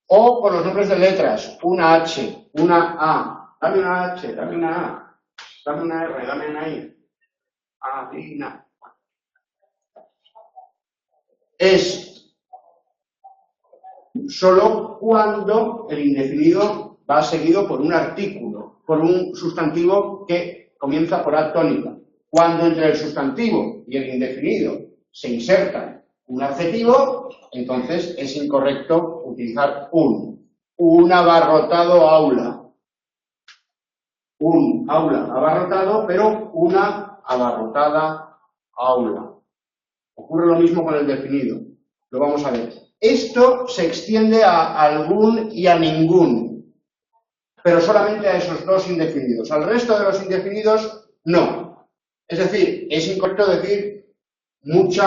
o con los nombres de letras, una H, una A, dame una H, dame una A, dame una R, dame una I, Adina. Es solo cuando el indefinido va seguido por un artículo, por un sustantivo que comienza por A tónica. Cuando entre el sustantivo y el indefinido se inserta un adjetivo, entonces es incorrecto utilizar un abarrotado aula. Un aula abarrotado, pero una abarrotada aula. Ocurre lo mismo con el definido. Lo vamos a ver. Esto se extiende a algún y a ningún, pero solamente a esos dos indefinidos. Al resto de los indefinidos, no. Es decir, es incorrecto decir mucho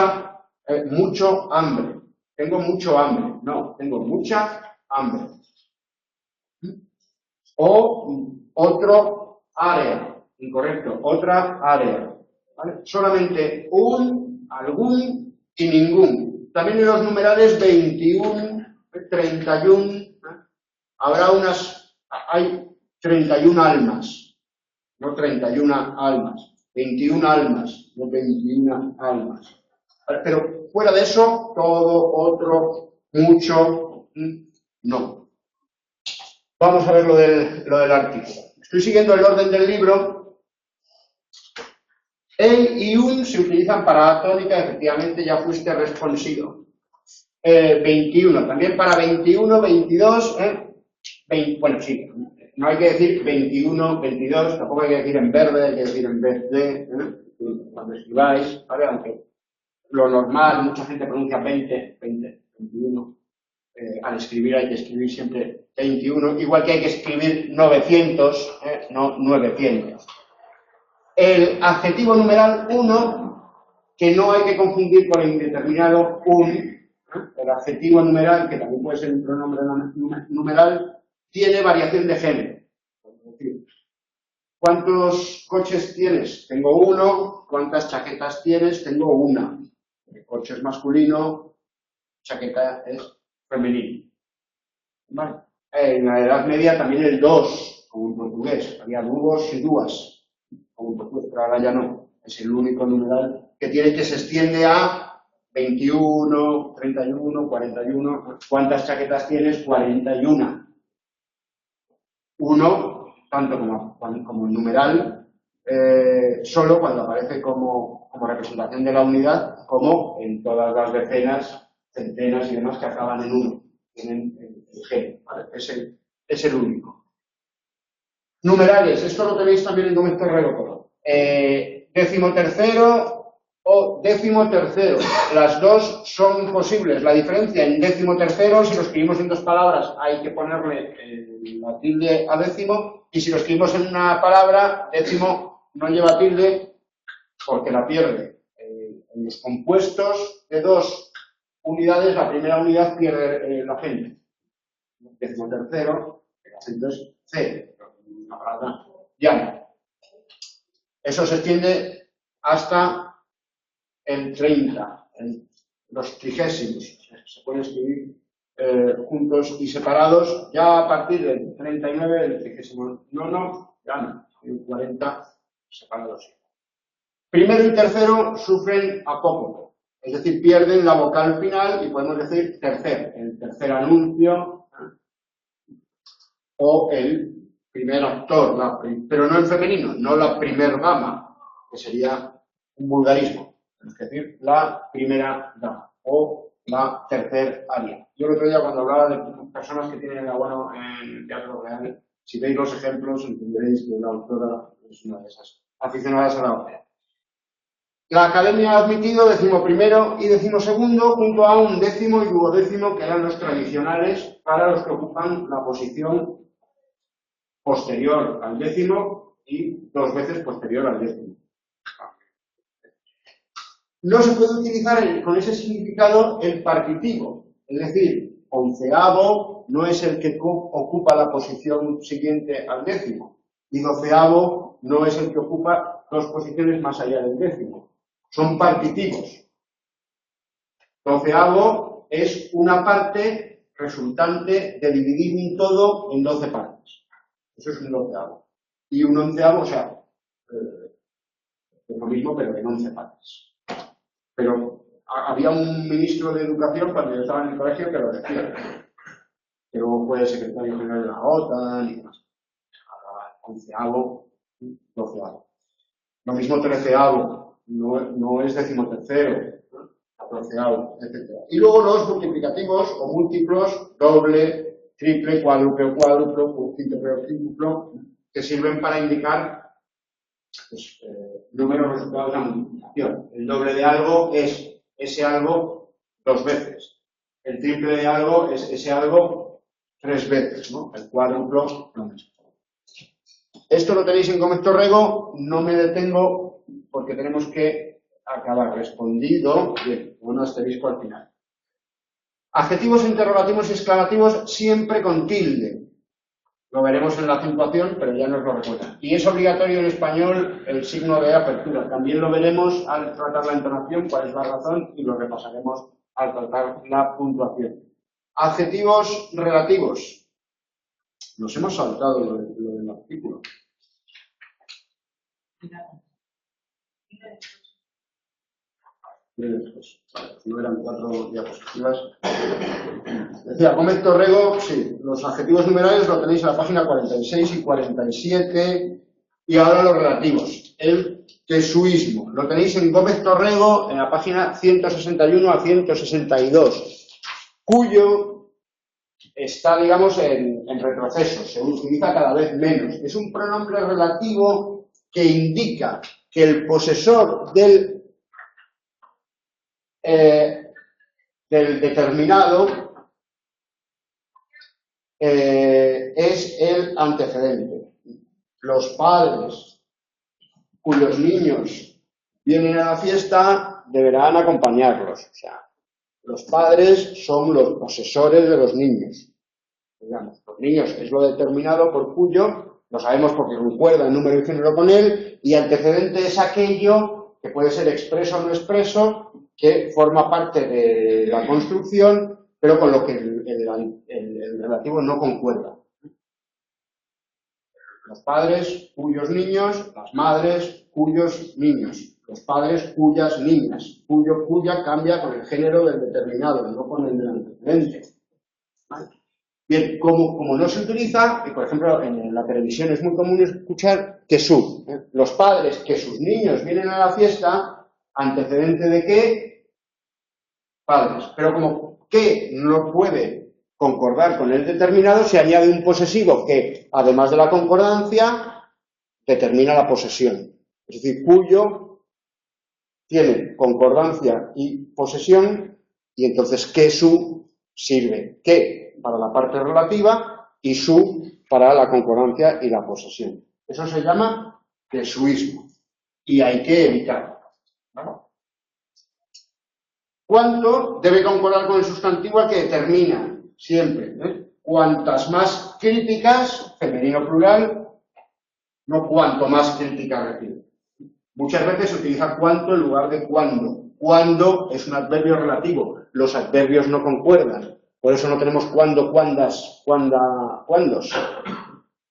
hambre. Tengo mucho hambre. No, tengo mucha hambre. O otro área. Incorrecto. Otra área. ¿Vale? Solamente un, algún y ningún. También en los numerales 21, 31. Hay 31 almas. No 31 almas. 21 almas, no 21 almas. Pero fuera de eso, todo, otro, mucho, no. Vamos a ver lo del artículo. Estoy siguiendo el orden del libro. El y un se utilizan para atónica, efectivamente ya fuiste responsivo. 21, también para 21, 22, bueno, sí, no hay que decir 21, 22, tampoco hay que decir en verde, hay que decir en vez de, cuando escribáis, ¿vale? Aunque lo normal, mucha gente pronuncia 20, 21. Al escribir hay que escribir siempre 21, igual que hay que escribir 900, no 900. El adjetivo numeral 1, que no hay que confundir con el indeterminado un. El adjetivo numeral, que también puede ser un pronombre numeral, tiene variación de género. Es decir, ¿cuántos coches tienes? Tengo uno. ¿Cuántas chaquetas tienes? Tengo una. El coche es masculino, chaqueta es femenino. ¿Vale? En la Edad Media también el 2, como en portugués. Había dúos y dúas, como en portugués, pero ahora ya no. Es el único numeral que tiene, que se extiende a 21, 31, 41. ¿Cuántas chaquetas tienes? 41. Uno, tanto como numeral, solo cuando aparece como representación de la unidad, como en todas las decenas, centenas y demás que acaban en uno. Tienen el género, ¿vale? Es el único. Numerales, esto lo tenéis también en Gómez Torrero. Decimotercero o decimotercero. Las dos son posibles. La diferencia en decimotercero, si lo escribimos en dos palabras, hay que ponerle la tilde a décimo, y si lo escribimos en una palabra, décimo no lleva tilde porque la pierde. En los compuestos de dos unidades, la primera unidad pierde la gente. Decimotercero, el acento es C, una palabra llana. Eso se extiende hasta el 30, los trigésimos. Se pueden escribir juntos y separados. Ya a partir del 39, el trigésimo no, ya no. El 40, separados. Primero y tercero sufren apócope, es decir, pierden la vocal final y podemos decir el tercer anuncio, o el primer actor, pero no en femenino, no la primer dama, que sería un vulgarismo. Es decir, la primera dama o la tercer aria. Yo el otro día, cuando hablaba de personas que tienen el abono en el Teatro Real, si veis los ejemplos entenderéis que la autora es una de esas aficionadas a la ópera. La Academia ha admitido 11º y 12º junto a un 10º y 12º, que eran los tradicionales para los que ocupan la posición posterior al 10º y 2 veces posterior al 10º. No se puede utilizar con ese significado el partitivo, es decir, 11º no es el que ocupa la posición siguiente al 10º, y 12º no es el que ocupa 2 posiciones más allá del 10º. Son partitivos. 12º es una parte resultante de dividir un todo en 12 partes. Eso es un 12º. Y un 11º, o sea, es lo mismo, pero en 11 partes. Pero había un ministro de Educación cuando yo estaba en el colegio que lo decía, que luego fue secretario general de la OTAN y demás. 11º, 12º. Lo mismo 13º, no es 13º, 14º, etc. Y luego los multiplicativos o múltiplos, doble, triple, cuádruple, quíntuple, quíntuplo, que sirven para indicar pues, números resultados de la multiplicación. El doble de algo es ese algo 2 veces. El triple de algo es ese algo 3 veces, ¿no? El cuádruplo, lo mismo. Esto lo tenéis en Gómez Torrego, no me detengo porque tenemos que acabar respondido, bien, un asterisco al final. Adjetivos interrogativos y exclamativos siempre con tilde. Lo veremos en la acentuación, pero ya nos lo recuerdan. Y es obligatorio en español el signo de apertura. También lo veremos al tratar la entonación, cuál es la razón, y lo repasaremos al tratar la puntuación. Adjetivos relativos. Nos hemos saltado lo del artículo. No eran 4 diapositivas. Decía, Gómez Torrego, sí, los adjetivos numerales lo tenéis en la página 46 y 47, y ahora los relativos. El tesuismo, lo tenéis en Gómez Torrego en la página 161 a 162, cuyo está, digamos, en retroceso, se utiliza cada vez menos. Es un pronombre relativo que indica que el posesor del determinado es el antecedente. Los padres cuyos niños vienen a la fiesta deberán acompañarlos. O sea, los padres son los posesores de los niños. Digamos, los niños es lo determinado por cuyo, lo sabemos porque concuerda el número y género con él, y antecedente es aquello que puede ser expreso o no expreso, que forma parte de la construcción, pero con lo que el relativo no concuerda. Los padres cuyos niños, las madres cuyos niños, los padres cuyas niñas, cuya cambia con el género del determinado, no con el del antecedente. ¿Vale? Bien, como no se utiliza, y por ejemplo en la televisión es muy común escuchar que su, los padres que sus niños vienen a la fiesta, antecedente de qué, padres, pero como que no puede concordar con el determinado, se añade un posesivo que, además de la concordancia, determina la posesión. Es decir, cuyo tiene concordancia y posesión, y entonces que su sirve que para la parte relativa y su para la concordancia y la posesión. Eso se llama quesuismo y hay que evitarlo. ¿Vale? ¿Cuánto debe concordar con el sustantivo al que determina? Siempre. Cuantas más críticas, femenino plural, no cuanto más críticas recibe. Muchas veces se utiliza cuánto en lugar de cuándo. Cuándo es un adverbio relativo. Los adverbios no concuerdan. Por eso no tenemos cuándo, cuándas, cuándos.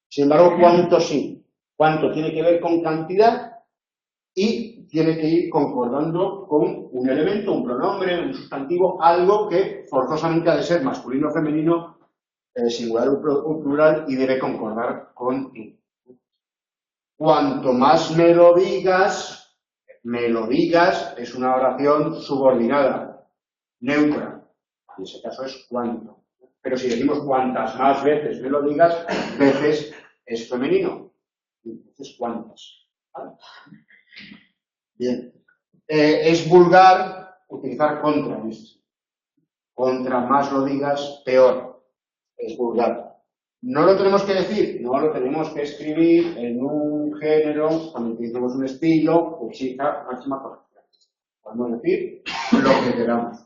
Sin embargo, cuánto sí. Cuánto tiene que ver con cantidad y tiene que ir concordando con un elemento, un pronombre, un sustantivo, algo que forzosamente ha de ser masculino o femenino, singular o plural, y debe concordar con él. Cuanto más me lo digas es una oración subordinada, neutra. En ese caso es cuánto. Pero si decimos cuantas más veces me lo digas, veces es femenino. Entonces, cuántas. ¿Vale? Bien. Es vulgar utilizar contra. Contra más lo digas, peor. Es vulgar. ¿No lo tenemos que decir? No, lo tenemos que escribir en un género, cuando utilicemos un estilo, que exija máxima corrección. Podemos decir lo que queramos.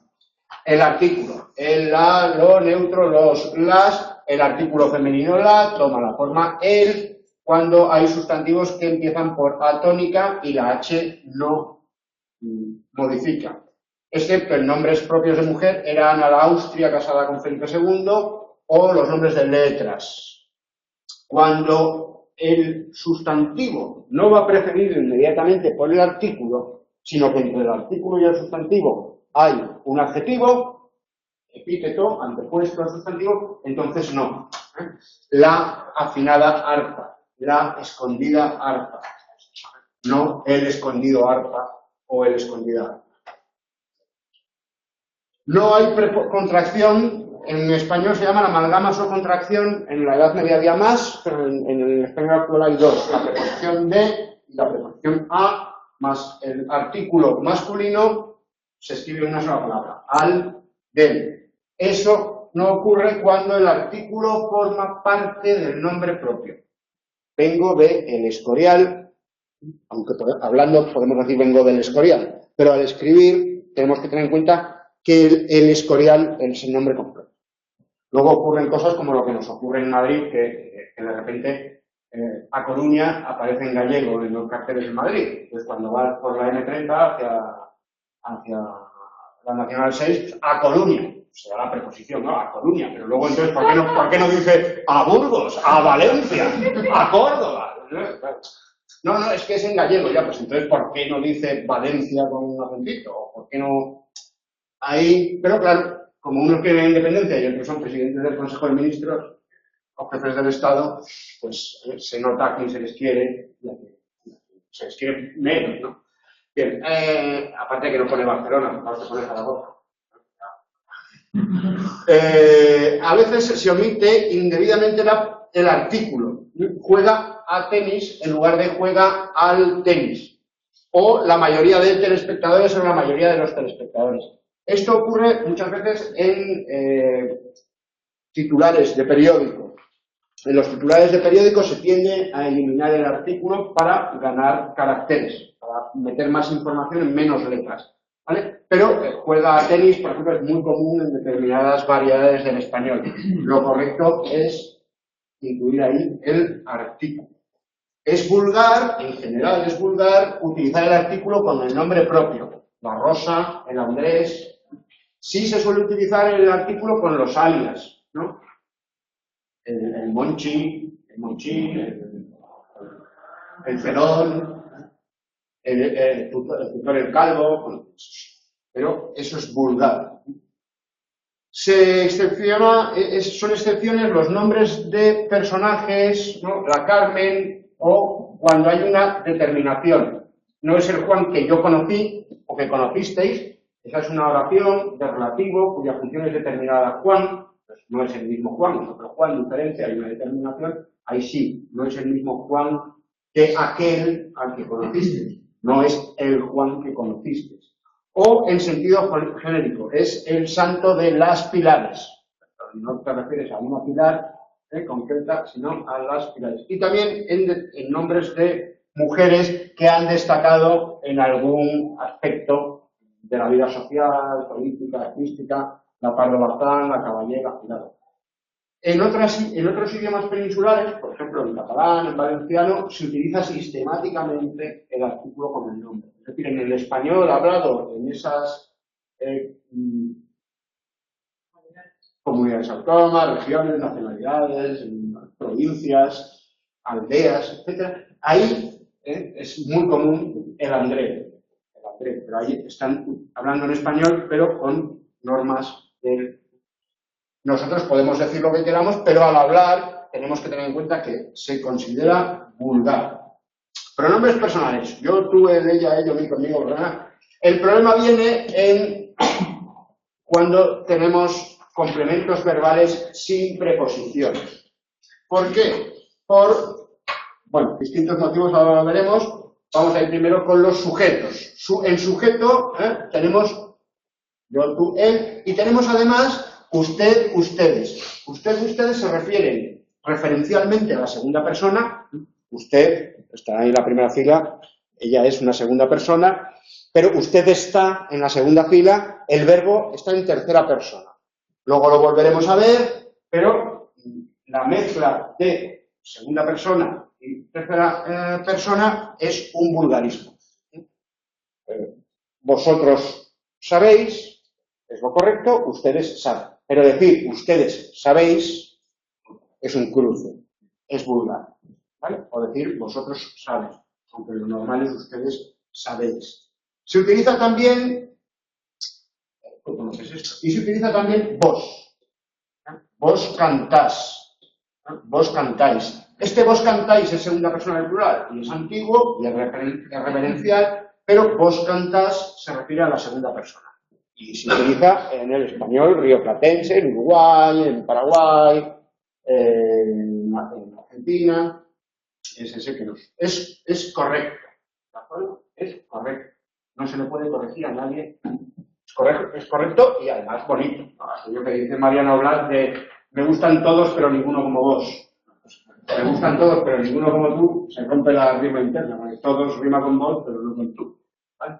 El artículo, el la, lo, neutro, los, las, el artículo femenino la, toma la forma el, cuando hay sustantivos que empiezan por A tónica y la H no modifica. Excepto en nombres propios de mujer, era Ana la Austria casada con Felipe II, o los nombres de letras. Cuando el sustantivo no va precedido inmediatamente por el artículo, sino que entre el artículo y el sustantivo hay un adjetivo, epíteto, antepuesto al sustantivo, entonces no. La afinada arpa, la escondida arpa, no el escondido arpa o el escondida arpa. No hay contracción. En español se llama amalgama o contracción, en la Edad Media había más, pero en el español actual hay dos, la preposición de y la preposición a, más el artículo masculino, se escribe en una sola palabra, al, del. Eso no ocurre cuando el artículo forma parte del nombre propio. Vengo del Escorial, aunque hablando podemos decir vengo del Escorial, pero al escribir tenemos que tener en cuenta que el Escorial es el nombre completo. Luego ocurren cosas como lo que nos ocurre en Madrid, que de repente A Coruña aparece en gallego en los carteles de Madrid. Entonces cuando vas por la M30 hacia la Nacional 6, A Coruña. Se da la preposición, ¿no? A Coruña. Pero luego entonces, ¿por qué no dice a Burgos, a Valencia, a Córdoba? No, es que es en gallego ya. Pues entonces, ¿por qué no dice Valencia con un acentito? ¿O por qué no...? Ahí, pero claro, como unos quieren independencia y otros son presidentes del Consejo de Ministros o jefes del Estado, pues se nota a quién se les quiere y a quién se les quiere menos, ¿no? Bien, aparte de que no pone Barcelona, vamos a poner Zaragoza. A veces se omite indebidamente el artículo. Juega a tenis en lugar de juega al tenis. O la mayoría de telespectadores o la mayoría de los telespectadores. Esto ocurre muchas veces en titulares de periódico. En los titulares de periódico se tiende a eliminar el artículo para ganar caracteres, para meter más información en menos letras, ¿vale? Pero juega a tenis, por ejemplo, es muy común en determinadas variedades del español. Lo correcto es incluir ahí el artículo. Es vulgar, en general es vulgar, utilizar el artículo con el nombre propio. La Rosa, el Andrés. Sí se suele utilizar el artículo con los alias, ¿no? El Monchi, el Felón, el tutor el Calvo, pero eso es vulgar. Se excepciona, son excepciones los nombres de personajes, ¿no? La Carmen, o cuando hay una determinación. No es el Juan que yo conocí o que conocisteis, esa es una oración de relativo cuya función es determinada a Juan. Pues no es el mismo Juan, es otro Juan, diferencia, hay una determinación, ahí sí, no es el mismo Juan que aquel al que conocisteis, no es el Juan que conocisteis. O en sentido genérico, es el santo de las pilares. No te refieres a una pilar concreta, sino a las pilares. Y también en nombres de mujeres que han destacado en algún aspecto de la vida social, política, artística, la Pardo Bazán, la Caballera, cuidado. En otros idiomas peninsulares, por ejemplo en catalán, en valenciano, se utiliza sistemáticamente el artículo con el nombre. Es decir, en el español hablado en esas comunidades autónomas, regiones, nacionalidades, provincias, aldeas, etc., ahí es muy común el André, pero ahí están hablando en español, pero con normas del... Nosotros podemos decir lo que queramos, pero al hablar tenemos que tener en cuenta que se considera vulgar. Pronombres personales. Yo, tú, él, ella, ello, mí, conmigo, ¿verdad? El problema viene en cuando tenemos complementos verbales sin preposiciones. ¿Por qué? Por, bueno, distintos motivos, ahora lo veremos. Vamos a ir primero con los sujetos. El sujeto, tenemos yo, tú, él, y tenemos además usted, ustedes. Usted, ustedes se refieren referencialmente a la segunda persona. Usted está ahí en la primera fila, ella es una segunda persona, pero usted está en la segunda fila, el verbo está en tercera persona. Luego lo volveremos a ver, pero la mezcla de segunda persona y tercera persona es un vulgarismo. Vosotros sabéis, es lo correcto, ustedes saben. Pero decir ustedes sabéis es un cruce, es vulgar, ¿vale? O decir vosotros sabéis, aunque lo normal es ustedes sabéis. Se utiliza también, ¿tú conoces esto? Y se utiliza también vos. Vos cantás, vos cantáis. Este vos cantáis es segunda persona del plural y es antiguo y es referencial, pero vos cantás se refiere a la segunda persona. Y se utiliza en el español rioplatense, en Uruguay, en Paraguay, en Argentina. Es ese que nos... Es correcto. ¿De acuerdo? Es correcto. No se le puede corregir a nadie. Es correcto y además bonito. Aquello que dice Mariana Blas de me gustan todos pero ninguno como vos. Me gustan todos pero ninguno como tú, se rompe la rima interna. Porque todos rima con vos pero no con tú. ¿Vale?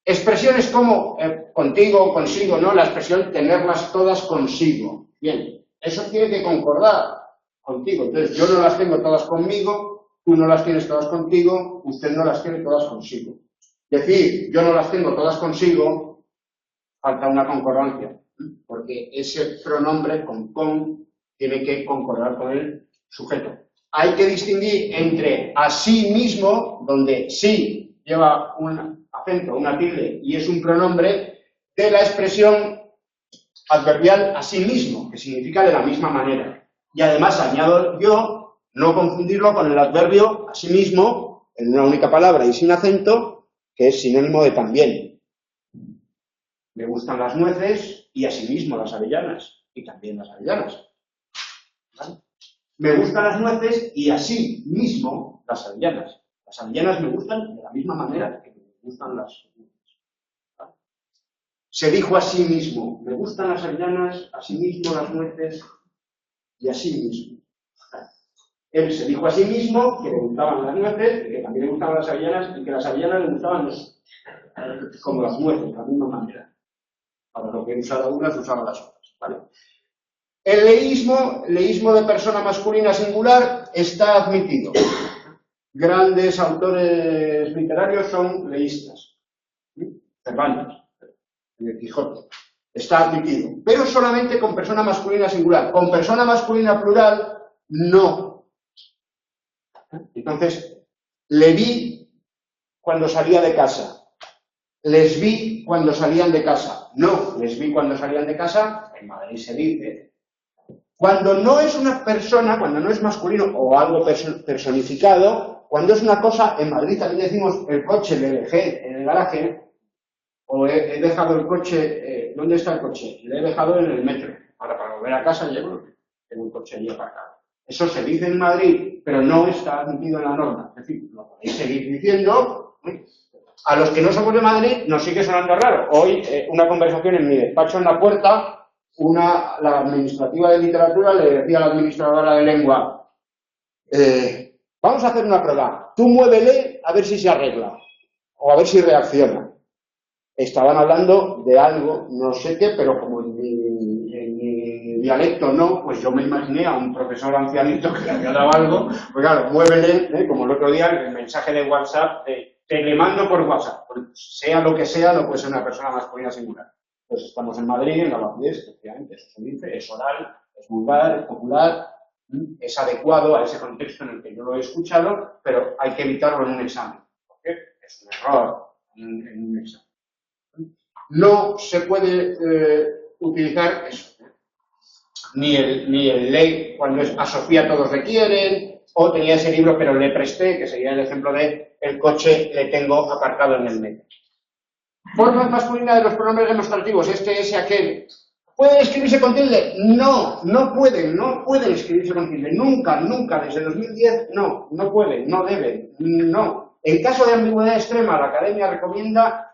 Expresiones como contigo, consigo, ¿no? La expresión tenerlas todas consigo. Bien, eso tiene que concordar contigo. Entonces, yo no las tengo todas conmigo, tú no las tienes todas contigo, usted no las tiene todas consigo. Decir, yo no las tengo todas consigo, falta una concordancia, porque ese pronombre con tiene que concordar con el sujeto. Hay que distinguir entre a sí mismo, donde sí lleva un acento, una tilde, y es un pronombre, de la expresión adverbial a sí mismo, que significa de la misma manera. Y además añado yo, no confundirlo con el adverbio a sí mismo, en una única palabra y sin acento, que es sinónimo de también. Me gustan las nueces y asimismo las avellanas. Y también las avellanas. ¿Vale? Me gustan las nueces y así mismo las avellanas. Las avellanas me gustan de la misma manera que me gustan las nueces. ¿Vale? Se dijo a sí mismo, me gustan las avellanas, así mismo las nueces y así mismo. ¿Vale? Él se dijo a sí mismo que le gustaban las nueces, que también le gustaban las avellanas y que las avellanas le gustaban como las nueces, de la misma manera. Para lo que usaba unas, usaba las otras. ¿Vale? El leísmo de persona masculina singular está admitido. Grandes autores literarios son leístas. Cervantes, el Quijote. Está admitido. Pero solamente con persona masculina singular. Con persona masculina plural, no. Entonces, le vi cuando salía de casa. Les vi cuando salían de casa. No, les vi cuando salían de casa. En Madrid se dice. Cuando no es una persona, cuando no es masculino o algo personificado, cuando es una cosa, en Madrid también decimos el coche le dejé en el garaje, o he dejado el coche, ¿dónde está el coche? Le he dejado en el metro. Ahora para volver a casa llevo un coche allí aparcado. Eso se dice en Madrid, pero no está admitido en la norma. Es decir, lo podéis seguir diciendo. A los que no somos de Madrid nos sigue sonando raro. Hoy, una conversación en mi despacho en la puerta, la administrativa de literatura le decía a la administradora de lengua, vamos a hacer una prueba, tú muévele a ver si se arregla, o a ver si reacciona. Estaban hablando de algo, no sé qué, pero como en mi dialecto no, pues yo me imaginé a un profesor ancianito que le había dado algo, pues claro, muévele, como el otro día, el mensaje de WhatsApp, te le mando por WhatsApp, pues sea lo que sea, no puede ser una persona masculina singular. Pues estamos en Madrid, en la Valladolid, efectivamente, eso se dice, es oral, es vulgar, es popular, es adecuado a ese contexto en el que yo lo he escuchado, pero hay que evitarlo en un examen, porque es un error en un examen. No se puede utilizar eso, ni el ley cuando es a Sofía todos le quieren, o tenía ese libro pero le presté, que sería el ejemplo de el coche le tengo aparcado en el metro. Formas masculinas de los pronombres demostrativos, este, ese, aquel. ¿Pueden escribirse con tilde? No, no pueden escribirse con tilde. Nunca, desde 2010, no pueden, no deben, no. En caso de ambigüedad extrema, la Academia recomienda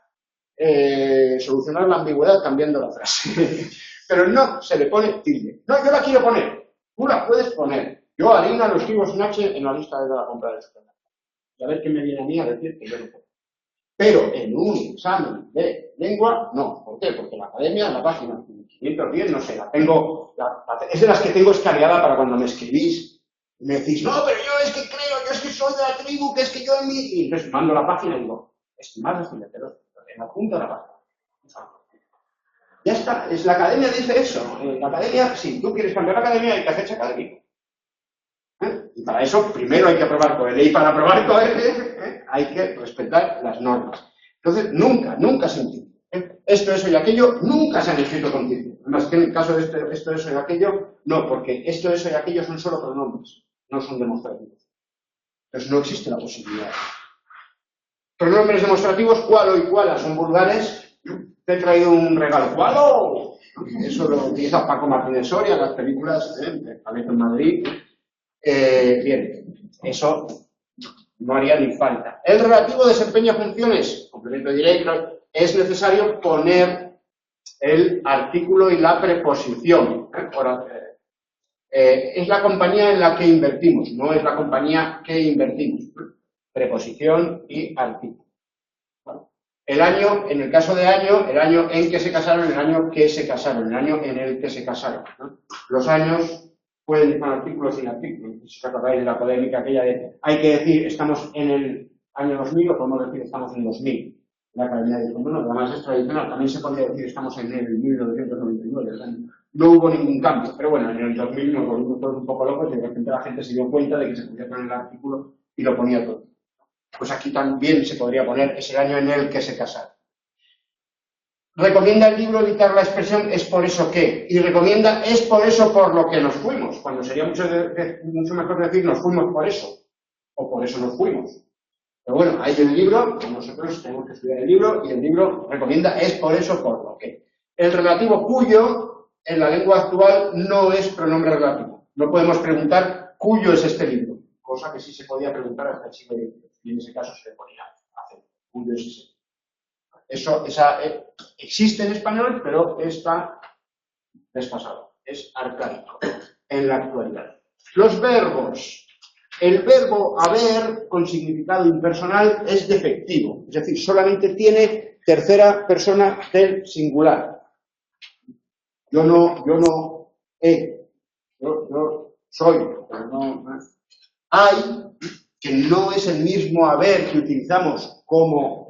solucionar la ambigüedad cambiando la frase. Pero no se le pone tilde. No, yo la quiero poner. Tú la puedes poner. Yo, harina, lo escribo sin H en la lista de la compra del supermercado. Y a ver qué me viene a mí a decir que yo no puedo. Pero en un examen de lengua, no. ¿Por qué? Porque la Academia, en la página 510, no sé, la tengo, es de las que tengo escaneada para cuando me escribís y me decís, no, pero yo es que creo, yo es que soy de la tribu, que es que yo en mi... Y entonces mando la página y digo, estimados estudiantes, en adjunto la página. Ya está, la Academia dice eso. La Academia, si tú quieres cambiar la Academia, hay que hacerse académico. Y para eso, primero hay que aprobar COEL. Y para aprobar COEL, hay que respetar las normas. Entonces, nunca se entiende. Esto, eso y aquello, nunca se han escrito con tilde. Además, que en el caso de esto, eso y aquello, no, porque esto, eso y aquello son solo pronombres, no son demostrativos. Entonces, no existe la posibilidad. Pronombres demostrativos, cualo y cuala, son vulgares. Te he traído un regalo. ¿Cualo? Eso lo utiliza Paco Martínez Soria en las películas de Paleto en Madrid. Bien, eso no haría ni falta. El relativo desempeña funciones, complemento directo, es necesario poner el artículo y la preposición. Es la compañía en la que invertimos, no es la compañía que invertimos. Preposición y artículo. El año, en el caso de año, el año en que se casaron, el año que se casaron, el año en el que se casaron. Los años pueden ir con artículos sin artículos. Si os acordáis de la polémica aquella de hay que decir estamos en el año 2000 o podemos decir estamos en 2000. La Academia dijo, bueno, además es tradicional, también se podría decir estamos en el 1999. O sea, no hubo ningún cambio, pero bueno, en el 2000 nos volvimos todos un poco locos y de repente la gente se dio cuenta de que se podía poner el artículo y lo ponía todo. Pues aquí también se podría poner es el año en el que se casaron. Recomienda el libro evitar la expresión es por eso que, y recomienda es por eso por lo que nos fuimos, cuando sería mucho mejor decir nos fuimos por eso, o por eso nos fuimos. Pero bueno, hay en el libro, nosotros tenemos que estudiar el libro, y el libro recomienda, es por eso por lo que. El relativo cuyo, en la lengua actual, no es pronombre relativo. No podemos preguntar cuyo es este libro, cosa que sí se podía preguntar hasta el siglo XX, y en ese caso se le ponía acento. Cuyo es ese. Eso existe en español, pero está desfasado, es arcaico en la actualidad. Los verbos. El verbo haber con significado impersonal es defectivo, es decir, solamente tiene tercera persona del singular. Yo no he, yo soy, pero no. Hay, que no es el mismo haber que utilizamos como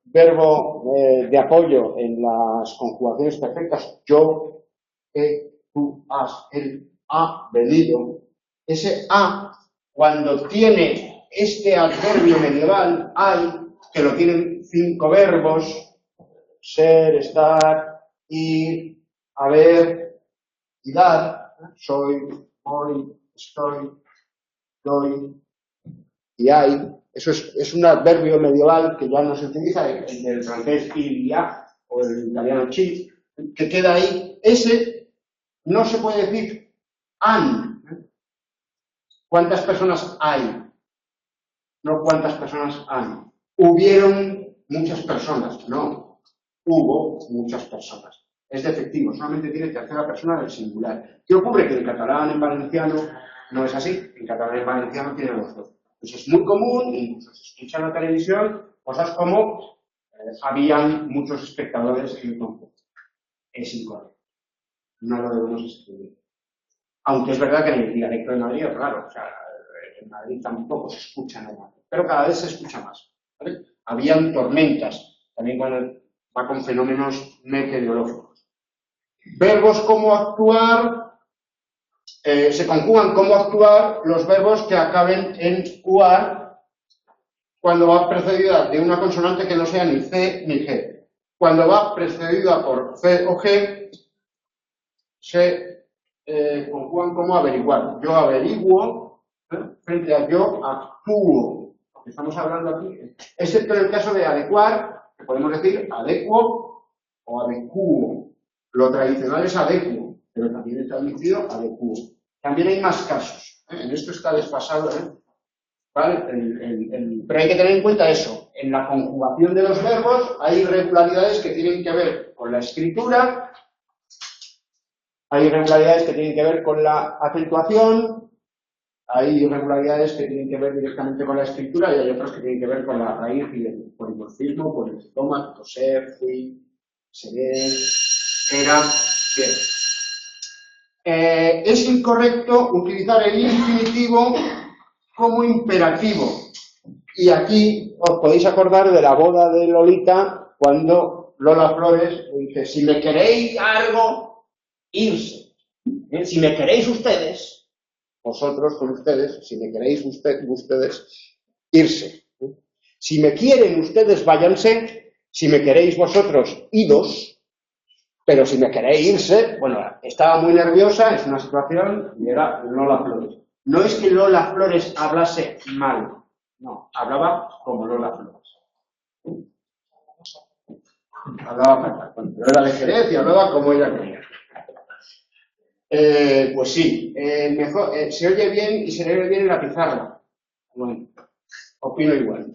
verbo de apoyo en las conjugaciones perfectas. Yo, he, tú, has, él, ha venido. Ese a, cuando tiene este adverbio medieval, hay, que lo tienen 5 verbos, ser, estar, ir, haber y dar, soy, voy, estoy, doy y hay. Eso es un adverbio medieval que ya no se utiliza, el del francés il y a, o el italiano ci, que queda ahí. Ese no se puede decir han. ¿Cuántas personas hay? No cuántas personas han. Hubieron muchas personas, no. Hubo muchas personas. Es defectivo, solamente tiene tercera persona del singular. ¿Qué ocurre? Que en catalán, en valenciano, no es así. En catalán y en valenciano tiene los dos. Pues es muy común, incluso se escucha en la televisión, cosas como habían muchos espectadores en concurso. Es incorrecto. No lo debemos escribir. Aunque es verdad que en el dialecto de Madrid, claro, o sea, en Madrid tampoco se escucha nada, pero cada vez se escucha más. ¿Vale? Habían tormentas, también cuando va con fenómenos meteorológicos. Verbos como actuar, se conjugan como actuar los verbos que acaben en uar cuando va precedida de una consonante que no sea ni C ni G. Cuando va precedida por C o G, se conjugan como averiguar. Yo averiguo frente a yo actúo. Estamos hablando aquí, excepto en el caso de adecuar, que podemos decir adecuo o adecuo. Lo tradicional es adecuo, pero también está traducido adecuo. También hay más casos. En esto está desfasado. ¿Vale? Pero hay que tener en cuenta eso. En la conjugación de los verbos hay irregularidades que tienen que ver con la escritura, hay irregularidades que tienen que ver con la acentuación, hay irregularidades que tienen que ver directamente con la escritura y hay otras que tienen que ver con la raíz y el polimorfismo, por el estómago, ser, fui, seré, era, bien. Es incorrecto utilizar el infinitivo como imperativo. Y aquí os podéis acordar de la boda de Lolita cuando Lola Flores dice, si me queréis algo, irse. Si me queréis ustedes, vosotros con ustedes, si me queréis ustedes, irse. Si me quieren ustedes, váyanse. Si me queréis vosotros, idos. Pero si me queréis irse, bueno, estaba muy nerviosa, es una situación, y era Lola Flores. No es que Lola Flores hablase mal, no, hablaba como Lola Flores. Hablaba pero era de Jerez y hablaba como ella quería. Pues sí, mejor, se oye bien y se lee bien en la pizarra. Bueno, opino igual.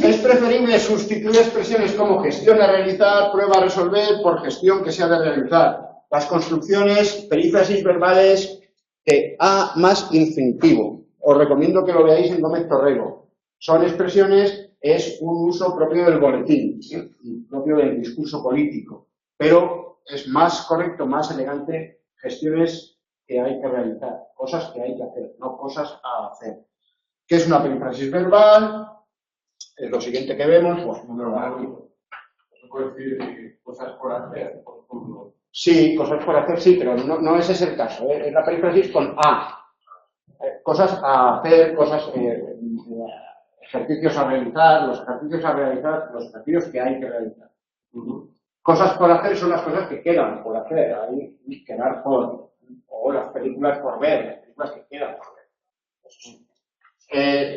Es preferible sustituir expresiones como gestión a realizar, prueba a resolver, por gestión que se ha de realizar. Las construcciones, perífrasis verbales de a más infinitivo. Os recomiendo que lo veáis en Gómez Torrego. Son expresiones, es un uso propio del boletín, ¿sí? Propio del discurso político. Pero es más correcto, más elegante, gestiones que hay que realizar, cosas que hay que hacer, no cosas a hacer. ¿Qué es una perífrasis verbal? Lo siguiente que vemos, pues no me lo va a decir. ¿Puedo decir cosas por hacer? Sí, cosas por hacer, sí, pero no ese es el caso. Es la perífrasis con a. Cosas a hacer, cosas, ejercicios a realizar, los ejercicios que hay que realizar. Cosas por hacer son las cosas que quedan por hacer, hay quedar por, o las películas por ver, las películas que quedan por ver.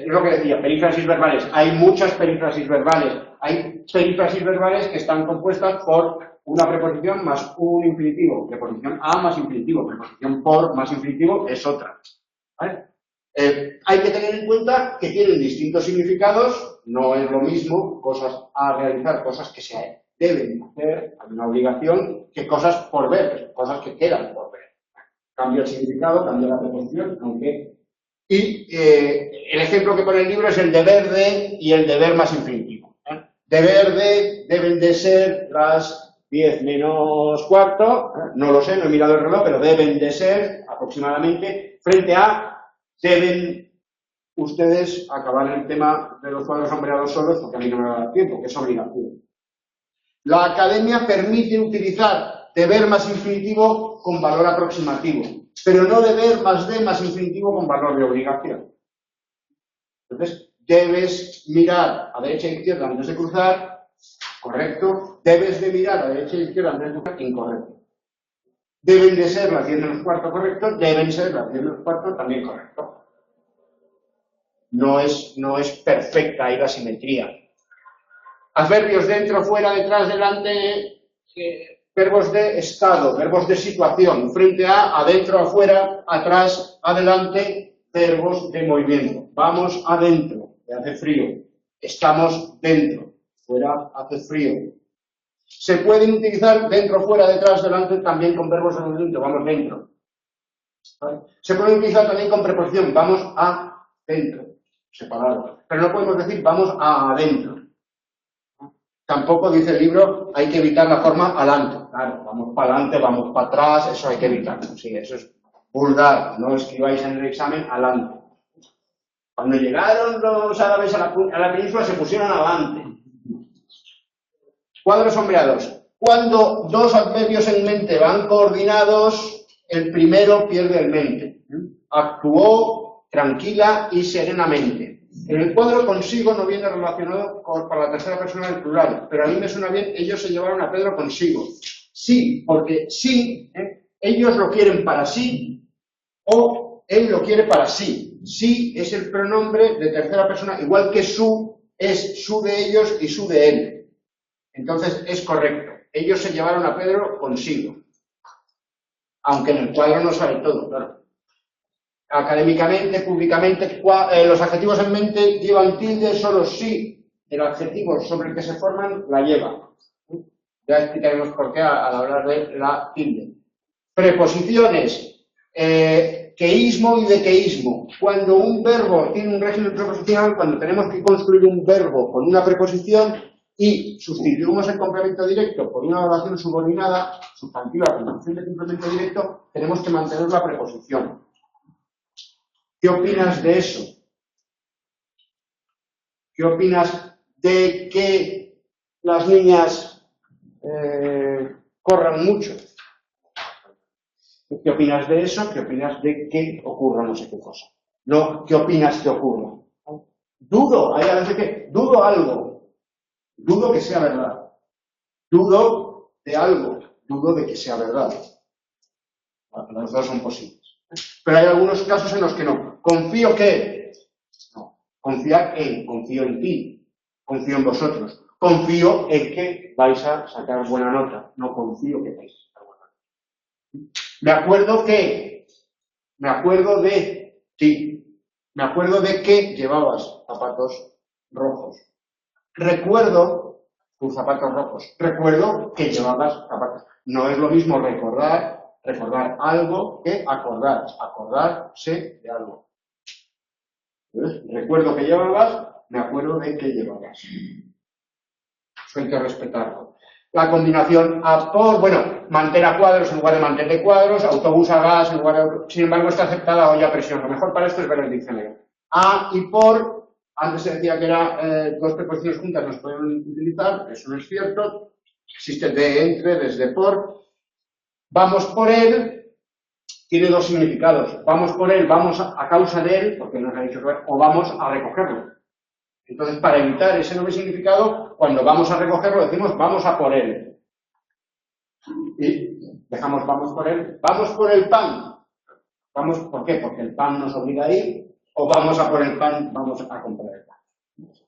Lo que decía, perífrasis verbales. Hay muchas perífrasis verbales. Hay perífrasis verbales que están compuestas por una preposición más un infinitivo. Preposición a más infinitivo. Preposición por más infinitivo es otra. ¿Vale? Hay que tener en cuenta que tienen distintos significados. No es lo mismo cosas a realizar, cosas que se deben hacer, hay una obligación, que cosas por ver, cosas que quedan por ver. Cambia el significado, cambia la preposición, aunque... Y el ejemplo que pone el libro es el deber de y el deber más infinitivo. Deber de, deben de ser las 10 menos cuarto, no lo sé, no he mirado el reloj, pero deben de ser aproximadamente, frente a deben ustedes acabar el tema de los cuadros sombreados solos, porque a mí no me va a dar tiempo, que es obligación. La academia permite utilizar deber más infinitivo con valor aproximativo, pero no deber más de más infinitivo con valor de obligación. Entonces, debes mirar a derecha e izquierda antes de cruzar, correcto. Debes de mirar a derecha e izquierda antes de cruzar, incorrecto. Deben de ser las 10 menos cuarto, correcto. Deben ser las 10 menos cuarto, también correcto. No es perfecta ahí la simetría. Adverbios dentro, fuera, detrás, delante, verbos de estado, verbos de situación, frente a, adentro, afuera, atrás, adelante, verbos de movimiento. Vamos adentro, que hace frío. Estamos dentro, fuera, hace frío. Se pueden utilizar dentro, fuera, detrás, delante, también con verbos de movimiento, vamos dentro. ¿Vale? Se pueden utilizar también con preposición, vamos a dentro, separado. Pero no podemos decir vamos a adentro. Tampoco dice el libro, hay que evitar la forma adelante. Claro, vamos para adelante, vamos para atrás, eso hay que evitar. Sí, eso es vulgar, no escribáis en el examen adelante. Cuando llegaron los árabes a la península se pusieron adelante. Cuadros sombreados. Cuando dos adverbios en mente van coordinados, el primero pierde el mente. Actuó tranquila y serenamente. En el cuadro consigo no viene relacionado con la tercera persona del plural, pero a mí me suena bien, ellos se llevaron a Pedro consigo. Sí, porque sí, ellos lo quieren para sí o él lo quiere para sí. Sí es el pronombre de tercera persona, igual que su es su de ellos y su de él. Entonces es correcto. Ellos se llevaron a Pedro consigo. Aunque en el cuadro no sale todo, claro. Académicamente, públicamente, los adjetivos en mente llevan tilde solo si el adjetivo sobre el que se forman la lleva. Ya explicaremos por qué al hablar de la tilde. Preposiciones, queísmo y dequeísmo. Cuando un verbo tiene un régimen preposicional, cuando tenemos que construir un verbo con una preposición y sustituimos el complemento directo por una oración subordinada, sustantiva con función de complemento directo, tenemos que mantener la preposición. ¿Qué opinas de eso? ¿Qué opinas de que las niñas corran mucho? ¿Qué opinas de eso? ¿Qué opinas de que ocurra no sé qué cosa? No, ¿qué opinas que ocurra? Dudo, hay a veces que dudo algo, dudo que sea verdad, dudo de algo, dudo de que sea verdad. Bueno, los dos son posibles. Pero hay algunos casos en los que no. ¿Confío que? No. Confiar en, confío en ti, confío en vosotros. Confío en que vais a sacar buena nota. No confío que vais a sacar buena nota. Me acuerdo de ti. Me acuerdo de que llevabas zapatos rojos. Recuerdo tus zapatos rojos. Recuerdo que llevabas zapatos. No es lo mismo recordar algo que acordarse de algo. ¿Ves? Recuerdo que llevabas, me acuerdo de que llevabas. Eso hay que respetarlo. La combinación a por, bueno, mantén a cuadros en lugar de mantén de cuadros, autobús a gas en lugar de... Sin embargo, está aceptada olla a presión. Lo mejor para esto es ver el diccionario. A y por, antes se decía que era dos preposiciones juntas no se pueden utilizar, eso no es cierto. Existe de, entre, desde, por. Vamos por él, tiene dos significados. Vamos por él, vamos a causa de él, porque nos ha dicho que o vamos a recogerlo. Entonces, para evitar ese doble significado, cuando vamos a recogerlo decimos vamos a por él. Y dejamos vamos por él. Vamos por el pan. Vamos, ¿por qué? Porque el pan nos obliga a ir. o vamos a por el pan, vamos a comprar el pan.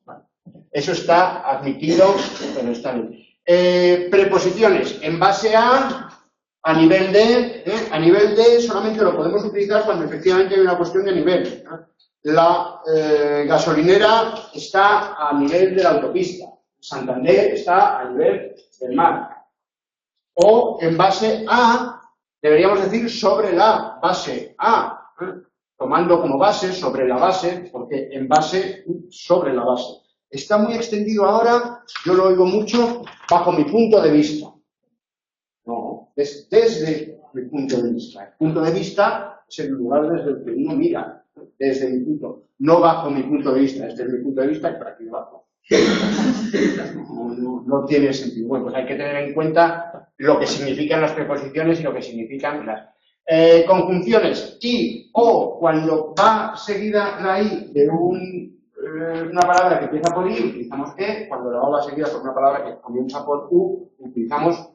Vale. Eso está admitido, pero está bien. Preposiciones en base a nivel de solamente lo podemos utilizar cuando efectivamente hay una cuestión de nivel. La gasolinera está a nivel de la autopista, Santander está a nivel del mar. O en base a, deberíamos decir sobre la base a, tomando como base sobre la base, porque en base sobre la base. Está muy extendido ahora, yo lo oigo mucho, bajo mi punto de vista. No, es desde mi punto de vista. El punto de vista es el lugar desde el que uno mira, desde mi punto, no bajo mi punto de vista, desde mi punto de vista y para aquí abajo. No tiene sentido. Bueno, pues hay que tener en cuenta lo que significan las preposiciones y lo que significan las conjunciones. Y, o, cuando va seguida la i de una palabra que empieza por i, utilizamos e, cuando la o va seguida por una palabra que comienza por u, utilizamos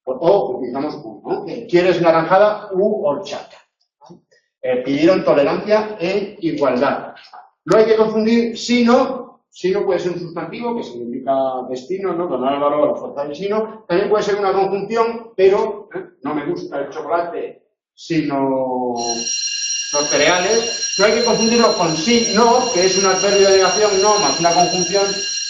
por o, utilizamos u, ¿no? ¿Quieres naranjada u horchata? Pidieron tolerancia e igualdad. No hay que confundir sino puede ser un sustantivo que significa destino, ¿no? Donar el valor a la fuerza del sino. También puede ser una conjunción, pero no me gusta el chocolate, sino los cereales. No hay que confundirlo con sí, no, que es un adverbio de negación, no, más una conjunción.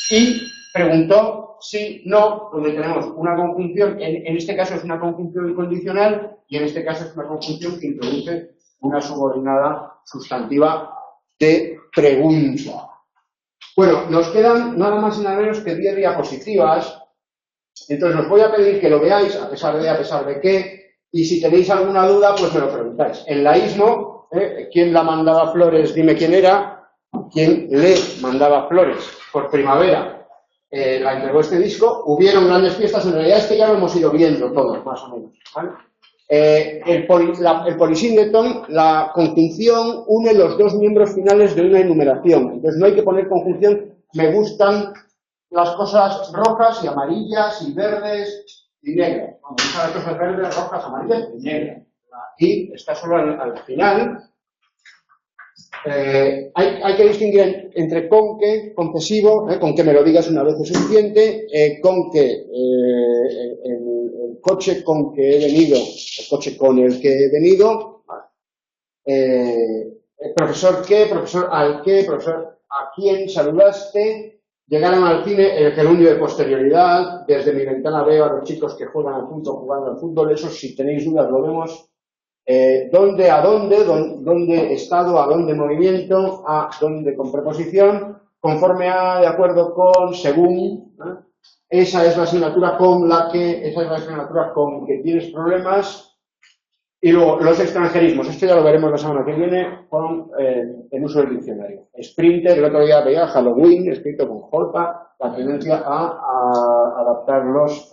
Y preguntó sí, no, donde tenemos una conjunción, en este caso es una conjunción condicional y en este caso es una conjunción que introduce una subordinada sustantiva de pregunta. Bueno, nos quedan nada más y nada menos que 10 diapositivas, entonces os voy a pedir que lo veáis, a pesar de qué, y si tenéis alguna duda, pues me lo preguntáis. En la ISMO, ¿quién la mandaba flores? Dime quién era, ¿quién le mandaba flores? Por primavera, la entregó este disco, hubieron grandes fiestas, en realidad es que ya lo hemos ido viendo todos, más o menos, ¿vale? El polisíndeton, la conjunción une los dos miembros finales de una enumeración. Entonces no hay que poner conjunción, me gustan las cosas rojas y amarillas y verdes y negras. Me gustan las cosas verdes, rojas, amarillas y negras. Y está solo al final. Hay que distinguir entre con que, concesivo, con que me lo digas una vez es suficiente, con que el coche con que he venido, el coche con el que he venido, profesor qué, profesor al qué, profesor a quién saludaste, llegaron al cine, el gerundio de posterioridad, desde mi ventana veo a los chicos que juegan al fútbol, jugando al fútbol, eso si tenéis dudas lo vemos. ¿Dónde a dónde? ¿Dónde estado? ¿A dónde movimiento? ¿A dónde con preposición? Conforme a, de acuerdo con, según. Esa es la asignatura con la que, esa es la asignatura con que tienes problemas. Y luego, los extranjerismos. Esto ya lo veremos la semana que viene con el uso del diccionario. Sprinter, el otro día veía Halloween, escrito con J, la tendencia a adaptar los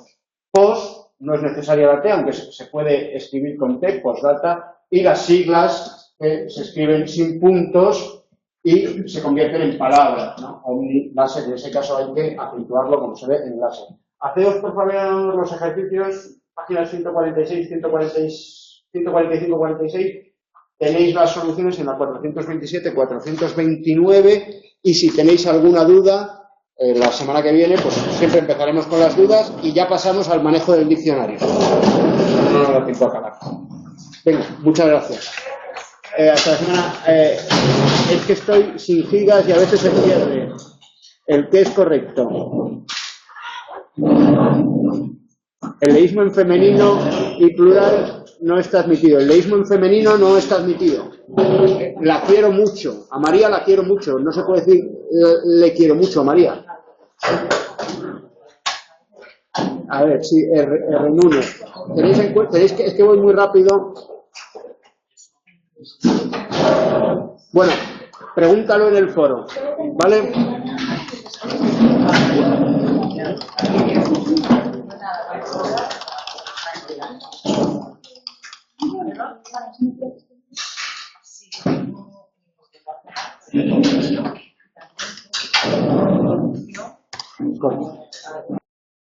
post. No es necesaria la T, aunque se puede escribir con T, postdata, y las siglas que se escriben sin puntos y se convierten en palabras, ¿no? Omniláser, en ese caso hay que acentuarlo como se ve en láser. Haceos por favor los ejercicios, páginas 146, 146, 145, 46, tenéis las soluciones en la 427, 429, y si tenéis alguna duda, la semana que viene, pues siempre empezaremos con las dudas y ya pasamos al manejo del diccionario. No nos da tiempo a acabar. Venga, muchas gracias. Hasta la semana. Es que estoy sin gigas y a veces se pierde. El que es correcto. El leísmo en femenino y plural no está admitido. El leísmo en femenino no está admitido. La quiero mucho. A María la quiero mucho. No se puede decir le quiero mucho a María. A ver, sí, R1. Tenéis en cuenta, es que voy muy rápido. Bueno, pregúntalo en el foro, ¿vale? Correcto.